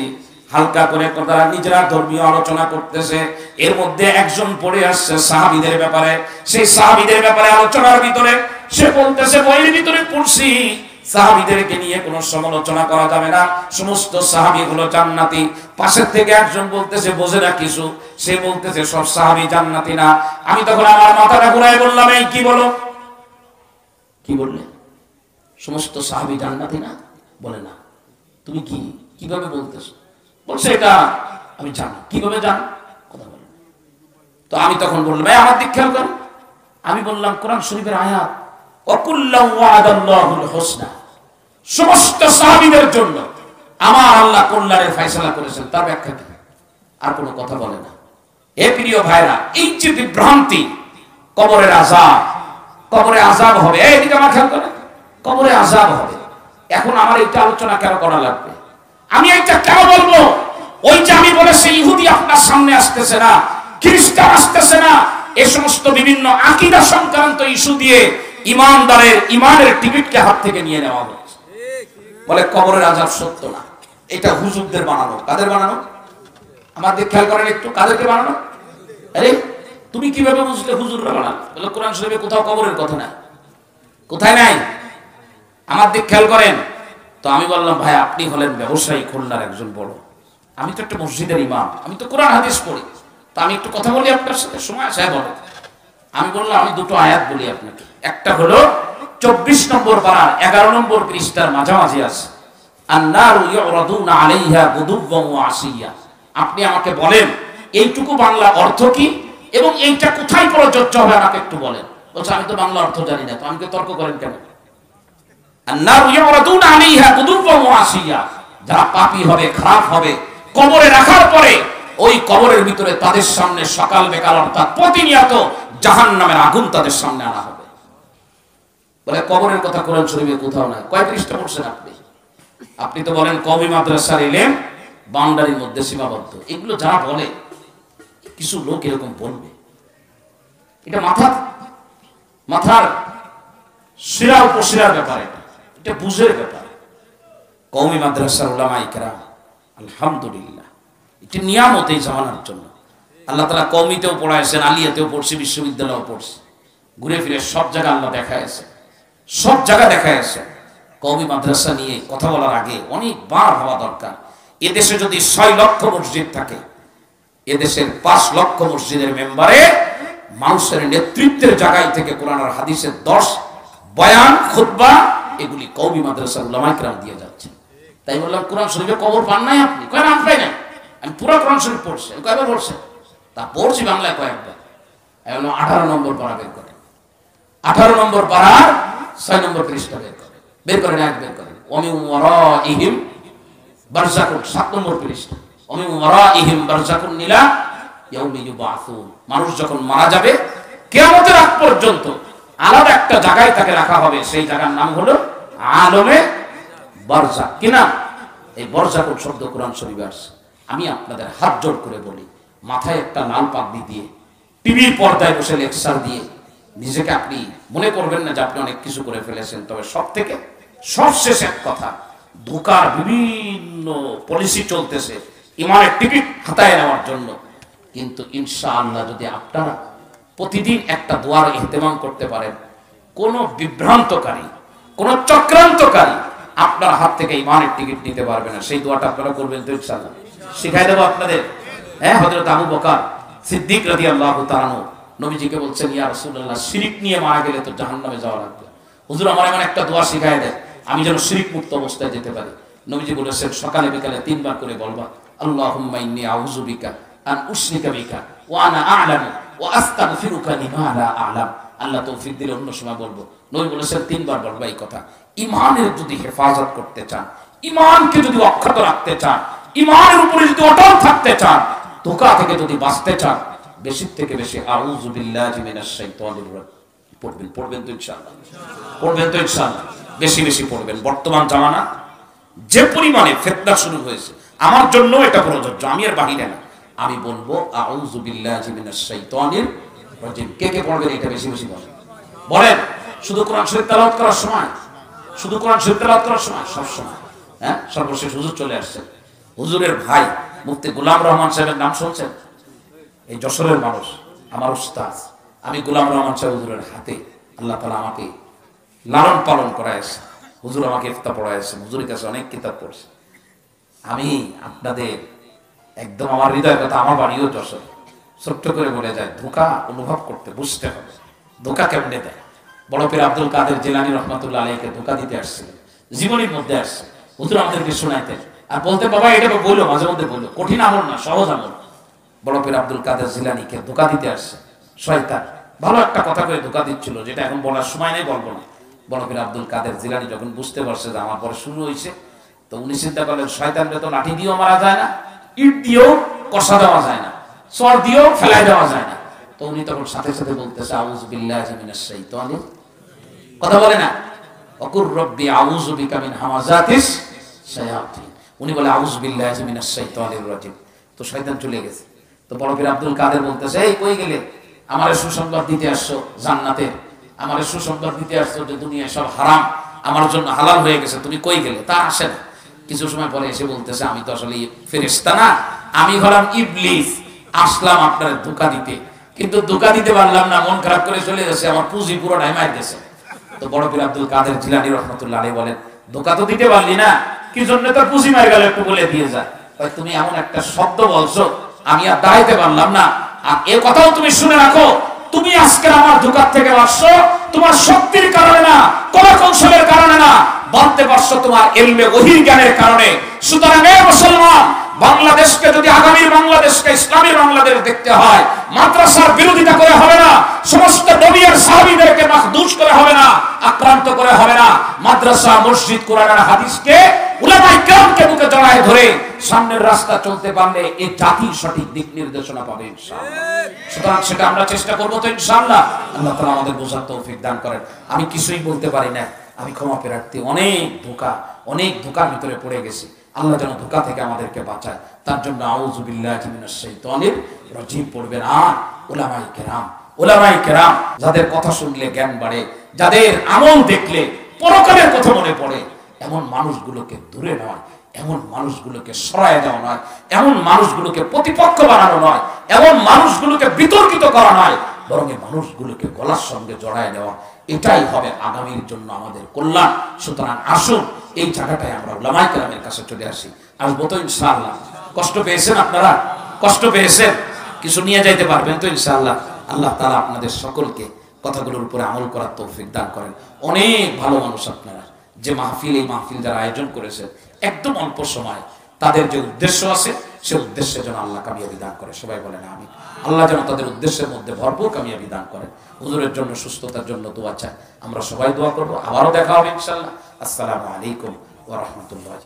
হালকা করে তারা নিজেরা ধর্মীয় আলোচনা করতেছে। এর মধ্যে একজন পড়ে আসছে সাহাবীদের ব্যাপারে, সেই সাহাবীদের ব্যাপারে আলোচনার ভিতরে সে বলতেছে, বইয়ের ভিতরে পড়ছি সাহাবীদেরকে নিয়ে কোনো সমালোচনা করা যাবে না, সমস্ত সাহাবী হলো জান্নাতি। পাশের থেকে একজন বলতেছে, বোঝে না কিছু, সে বলতেছে সব সাহাবী জান্নাতি না। আমি তখন আমার মাথাটা ঘুরায় বললাম, এই কি বলো, কি বললে? সমস্ত সাহাবী জান্নাতি না? বলে না। তুমি কি কিভাবে বলতেছো? বলছে এটা আমি জানি। কিভাবে জানো? কথা বলো। তো আমি তখন বললাম, আমার দিক খেয়াল করো। আমি বললাম, কোরআন শরীফের আয়াত, ওয়াকুল্লাহু ওয়াদাল্লাহুল হুসনা, সমস্ত সাহাবীদের জন্য আমার আল্লাহ কল্যাণের ফয়সালা করেছেন, তার ব্যাখ্যা কি? আর কোনো কথা বলে না। হে প্রিয় ভাইরা, এই যে বিভ্রান্তি, কবরের আযাব, কবরে আযাব হবে, এইদিকে আমার খেয়াল করে, কবরে আযাব হবে। এখন আমার এইটা আলোচনা কেন করা লাগবে? আমি এইটা কেন বলবো? ওই যে আমি বলেছি, ইহুদি আপনার সামনে আসতেছে না, খ্রিস্টান আসতেছে না, এই সমস্ত বিভিন্ন আকীদা সংক্রান্ত ইস্যু দিয়ে ইমানদারের ইমানের টিকিটকে হাত থেকে নিয়ে নেওয়া হচ্ছে। বলে কবরের আযাব সত্য না, এটা হুজুরদের বানানো। কাদের বানানো? আমাদের খেয়াল করেন একটু, কাদেরকে বানানো? আরে তুমি কিভাবে বুঝলে হুজুররা বানানো? বলে কোরআন শরীফে কোথাও কবরের কথা নাই। কোথায় নাই? আমার দিক খেয়াল করেন। তো আমি বললাম, ভাই আপনি হলেন ব্যবসায়ী, খুলনার একজন বড়, আমি তো একটা মসজিদের ইমাম, আমি তো কোরআন হাদিস পড়ি, তা আমি একটু কথা বলি আপনার সাথে, সময় আছে? বলো। আমি বললাম, আমি দুটো আয়াত বলি আপনাকে। একটা হলো 24 নম্বর পারার 11 নম্বর পৃষ্ঠার মাঝামাঝি আছে, আন-নারু ইউরাদুনা আলাইহা গুদুওয়ান ওয়া আসিয়া। আপনি আমাকে বলেন এইটুকু বাংলা অর্থ কি এবং এইটা কোথায় প্রযোজ্য হবে, আমাকে একটু বলেন। বলছে আমি তো বাংলা অর্থ জানি না। তো আমাকে তর্ক করেন কেন? আন-নারু ইউরাদুনা আলাইহা গুদুওয়ান ওয়া আসিয়া, যারা পাপী হবে, খারাপ হবে, কবরে রাখার পরে ওই কবরের ভিতরে তাদের সামনে সকাল বিকাল অর্থাৎ প্রতিনিয়ত জাহান্নামের আগুন তাদের সামনে আনা হবে। বলে কবরের কথা কোরআন শরীফে কোথাও নাই। কয় পৃষ্ঠা পড়ছেন আপনি? আপনি তো বলেন কওমি মাদ্রাসার ইলম বাউন্ডারির মধ্যে সীমাবদ্ধ। এগুলো যারা বলে কিছু লোক এরকম বলবে, এটা মাথার শিরা উপশিরার ব্যাপার, এটা বুঝের ব্যাপার। কওমি মাদ্রাসার উলামায়ে কেরাম আলহামদুলিল্লাহ এটা নিয়ামত এই জামানার জন্য। আল্লাহ তাআলা কওমিতেও পড়াইছেন, আলিয়াতেও পড়ছি, বিশ্ববিদ্যালয়েও পড়ছি, ঘুরে ফিরে সব জায়গা আল্লাহ দেখাইছে, সব জায়গা দেখাইছে। কওমি মাদ্রাসা নিয়ে কথা বলার আগে অনেকবার হওয়া দরকার। এদেশে যদি 6 লক্ষ মসজিদ থাকে, এদেশের 5 লক্ষ মসজিদের মেম্বারে মানুষের নেতৃত্বের জায়গায় থেকে কোরআন আর হাদিসের 10 বয়ান খুতবা এগুলি কওমি মাদ্রাসার উলামায়ে কেরাম দিয়ে যাচ্ছে। তাই বললাম কোরআন শরীফে কবর পান নাই আপনি? কয় না, পাই নাই। আমি পুরো কোরআন শরীফ পড়ছি। কয়বার পড়ছেন? তা পড়ছি বাংলায় কয়েকবার। এখন 18 নম্বর পারা বের করেন, 18 নম্বর পারার 6 নম্বর পৃষ্ঠা বের করেন, এক বের করেন। ওমিন ওয়ারাইহিম বারযাকুন 7 নম্বর পৃষ্ঠা। ওমিন ওয়ারাইহিম বারযাকুন ইলা ইয়াউমি ইউবাসুন। মানুষ যখন মারা যাবে কিয়ামতের আগ পর্যন্ত আলাদা একটা জায়গায় তাকে রাখা হবে, সেই জায়গার নাম হলো আলমে বারযাক। কি নাম? এই বারযাকুন শব্দ কোরআন শরীফে আসছে। আমি আপনাদের হাত জোড় করে বলি, মাথায় একটা লাল পাগড়ি দিয়ে টিভির পর্দায় বসে লেকচার দিয়ে নিজেকে আপনি মনে করবেন না যে আপনি অনেক কিছু করে ফেলেছেন। তবে সব থেকে সবশেষ এক কথা, ধোঁকার বিভিন্ন পলিসি চলতেছে ইমানের টিকিট হাতায় নেওয়ার জন্য। কিন্তু ইনশাআল্লাহ যদি আপনারা প্রতিদিন একটা দোয়ার ইহতেমাম করতে পারেন, কোন বিভ্রান্তকারী, কোন চক্রান্তকারী আপনার হাত থেকে ইমানের টিকিট নিতে পারবে না। সেই দোয়াটা আপনারা করবেন তো ইনশাআল্লাহ? শিখাই দেবো আপনাদের। হ্যাঁ, হযরত আবু বকর সিদ্দিক রাদিয়াল্লাহু তাআলা আনহু নবীজিকে বলছেন, ইয়া রাসূলুল্লাহ, শিরক নিয়ে মারা গেলে তো জাহান্নামে যাওয়া লাগবে। হুজুর আমার এমন একটা দোয়া শিখায় দেন আমি যেন শিরক মুক্ত অবস্থায় যেতে পারি। নবীজি বলেছেন, সকালে বিকালে 3 বার করে বলবা, আল্লাহুম্মা ইন্নী আউযু বিকা আন উশরিকা বিকা ওয়া আনা আ'লামু ওয়া আস্তাগফিরুকা লিমা লা আ'লাম। আল্লাহ তৌফিক দিলে অন্য সময় বলবো। নবী বলেছেন 3 বার বলবা এই কথা। ইমানের যদি হেফাজত করতে চান, ইমানকে যদি অক্ষত রাখতে চান, ইমানের উপরে যদি অটল থাকতে চান, ধোঁকা থেকে যদি বাঁচতে চান, বেশি থেকে বেশি আউযু বিল্লাহি মিনাশ শাইতানির রাজিম পড়বেন তো ইনশাআল্লাহ? পড়বেন তো ইনশাআল্লাহ? বেশি বেশি পড়বেন। বর্তমান জামানা যে পরিমাণে ফিতনা শুরু হয়েছে, আমার জন্য এটা প্রযোজ্য, আমি এর বাহিরে না। আমি বলবো আউযু বিল্লাহি মিনাশ শাইতানির রাজিম। কে কে পড়বেন এটা বেশি বেশি বলেন? বলেন। শুধু কোরআন শরীফ তেলাওয়াত করার সময়, শুধু কোরআন শরীফ তেলাওয়াত করার সময়, সব সময়। হ্যাঁ, সর্বশেষ হুজুর চলে আসছেন। হুজুরের ভাই মুফতি গোলাম রহমান সাহেবের নাম শুনছেন? এই যশোরের মানুষ, আমার উস্তাদ। আমি গোলাম রহমান সাহেব হুজুরের হাতে আল্লাহ তাআলা আমাকে লালন পালন করাইছে। হুজুর আমাকে ইফতা পড়াইছে, হুজুরের কাছে অনেক কিতাব পড়ছি। আমি আপনাদের একদম আমার হৃদয়ের কথা, আমার বাড়িও যশোর, ছোট্ট করে বলে যায়, ধোঁকা অনুভব করতে বুঝতে হবে। ধোঁকা কেমনে দেয়? বড় পীর আব্দুল কাদের জিলানী রহমাতুল্লাহ আলাইহিকে ধোঁকা দিতে আসছিল, জীবনীর মধ্যে আসছে। হুজুর আমাদেরকে শোনাইতেন আর বলতে, বাবা এটা বললো, মাঝে মধ্যে বললো, কঠিন আমল না, সহজ আমল। বড় পীর আব্দুল কাদের জিলানীকে ধোঁকা দিতে আসছে শয়তান। ভালো একটা কথা করে ধোঁকা দিচ্ছিল, যেটা এখন বলার সময় নেই, বলবো না। বড় পীর আব্দুল কাদের জিলানী যখন বুঝতে পারছে যে আমার পরে শুরু হয়েছে, তো উনি চিন্তা করলেন, শয়তানকে তো লাঠি দিয়েও মারা যায় না, ইট দিয়েও কষা দেওয়া যায় না, চর দিয়েও ফেলাই দেওয়া যায় না। তো উনি তখন সাথে সাথে বলতেছে, আউযু বিল্লাহি মিনাশ শাইতানির, কথা বলে না, ওয়াকুর রব্বি আউযু বিকা মিন হামাযাতিস শায়াতিন। উনি বলে আউযু বিল্লাহি মিনাশ শাইতানির রাজিম। তো শয়তান চলে গেছে। তো বড় পীর আব্দুল কাদের বলতেছে, এই কই গেলে? আমারে সুসংবাদ দিতে আসছো জান্নাতের, আমারে সুসংবাদ দিতে আসছো যে দুনিয়ায় সব হারাম আমার জন্য হালাল হয়ে গেছে, তুমি কই গেলে? তা আসে না। কিছু সময় পরে এসে বলতেছে, আমি তো আসলে ফেরেশতা না, আমি হলাম ইবলিস, আসলাম আপনার ধোঁকা দিতে, কিন্তু ধোঁকা দিতে পারলাম না, মন খারাপ করে চলে গেছে, আমার পুঁজি পুরোটাই মার গেছে। তো বড় পীর আব্দুল কাদের জিলানী রাহমাতুল্লাহ আলাইহি বলেন, ধোঁকা তো দিতে পারলি না, কি জন্য তোর পুঁজি মার গেল একটু বলে দিয়ে যা। তুমি এমন একটা শব্দ বলছো আমি আর দাঁড়াইতে পারলাম না। আর এই কথাও তুমি শুনে রাখো, তুমি আজকে আমার ধোঁকার থেকে বাঁচছো তোমার শক্তির কারণে না, কলা কৌশলের কারণে না, বলতে পারছো তোমার ইলমে ওহীর জ্ঞানের কারণে। সুতরাং এ মুসলমান, বাংলাদেশকে যদি আগামীর বাংলাদেশকে ইসলামী বাংলাদেশ দেখতে হয়, মাদ্রাসার বিরোধিতা করে হবে না, সমস্ত নবী আর সাহাবীদেরকে মাখদুশ করে হবে না, আক্রান্ত করে হবে না, মাদ্রাসা মসজিদ কোরআন আর হাদিসকে উলামায়ে কেরামকে বুকে জড়ায় ধরে সামনের রাস্তা চলতে পারলে এই জাতি সঠিক দিক নির্দেশনা পাবে ইনশাআল্লাহ। সুতরাং সেটা আমরা চেষ্টা করব তো ইনশাআল্লাহ। আল্লাহ তাআলা আমাদের বোঝার তৌফিক দান করেন। আমি কিছুই বলতে পারি না, আমি ক্ষমা প্রার্থী। অনেক ধোঁকার ভিতরে পড়ে গেছি। আল্লাহ যেন ধোঁকা থেকে আমাদেরকে বাঁচায়, তার জন্য আউযু বিল্লাহি মিনাশ শাইতানির রাজিম পড়বেন। আর উলামায়ে কেরাম যাদের কথা শুনলে জ্ঞান বাড়ে, যাদের আমল দেখলে পরকালের কথা মনে পড়ে, এমন মানুষগুলোকে দূরে নয়, এমন মানুষগুলোকে সরায় দেওয়া নয়, এমন মানুষগুলোকে প্রতিপক্ষ বানানো নয়, এমন মানুষগুলোকে বিতর্কিত করা নয়, বরং এই মানুষগুলোকে গলার সঙ্গে জড়ায় দেওয়া। এটাই হবে আগামীর জন্য আমাদের কল্যাণ। সুতরাং আসুন এই জায়গাটায় আমরা উলামায়ে কেরামের কাছে চলে আসি। আসবো তো ইনশাআল্লাহ। কষ্ট পেয়েছেন আপনারা? কষ্ট পেয়েছেন? কিছু নিয়ে যাইতে পারবেন তো ইনশাআল্লাহ। আল্লাহ তাআলা আপনাদের সকলকে কথাগুলোর উপরে আমল করার তৌফিক দান করেন। অনেক ভালো মানুষ আপনারা। যে মাহফিল, এই মাহফিল যারা আয়োজন করেছে একদম অল্প সময়, তাদের যে উদ্দেশ্য আছে সে উদ্দেশ্যে যেন আল্লাহ কামিয়াবি দান করে। সবাই বলেন আমিন। আল্লাহ যেন তাদের উদ্দেশ্যের মধ্যে ভরপুর কামিয়াবি দান করেন। হুজুরের জন্য, সুস্থতার জন্য দোয়া চাই। আমরা সবাই দোয়া করবো। আবারও দেখা হবে ইনশাআল্লাহ। আসসালামু আলাইকুম ওয়া রাহমাতুল্লাহ।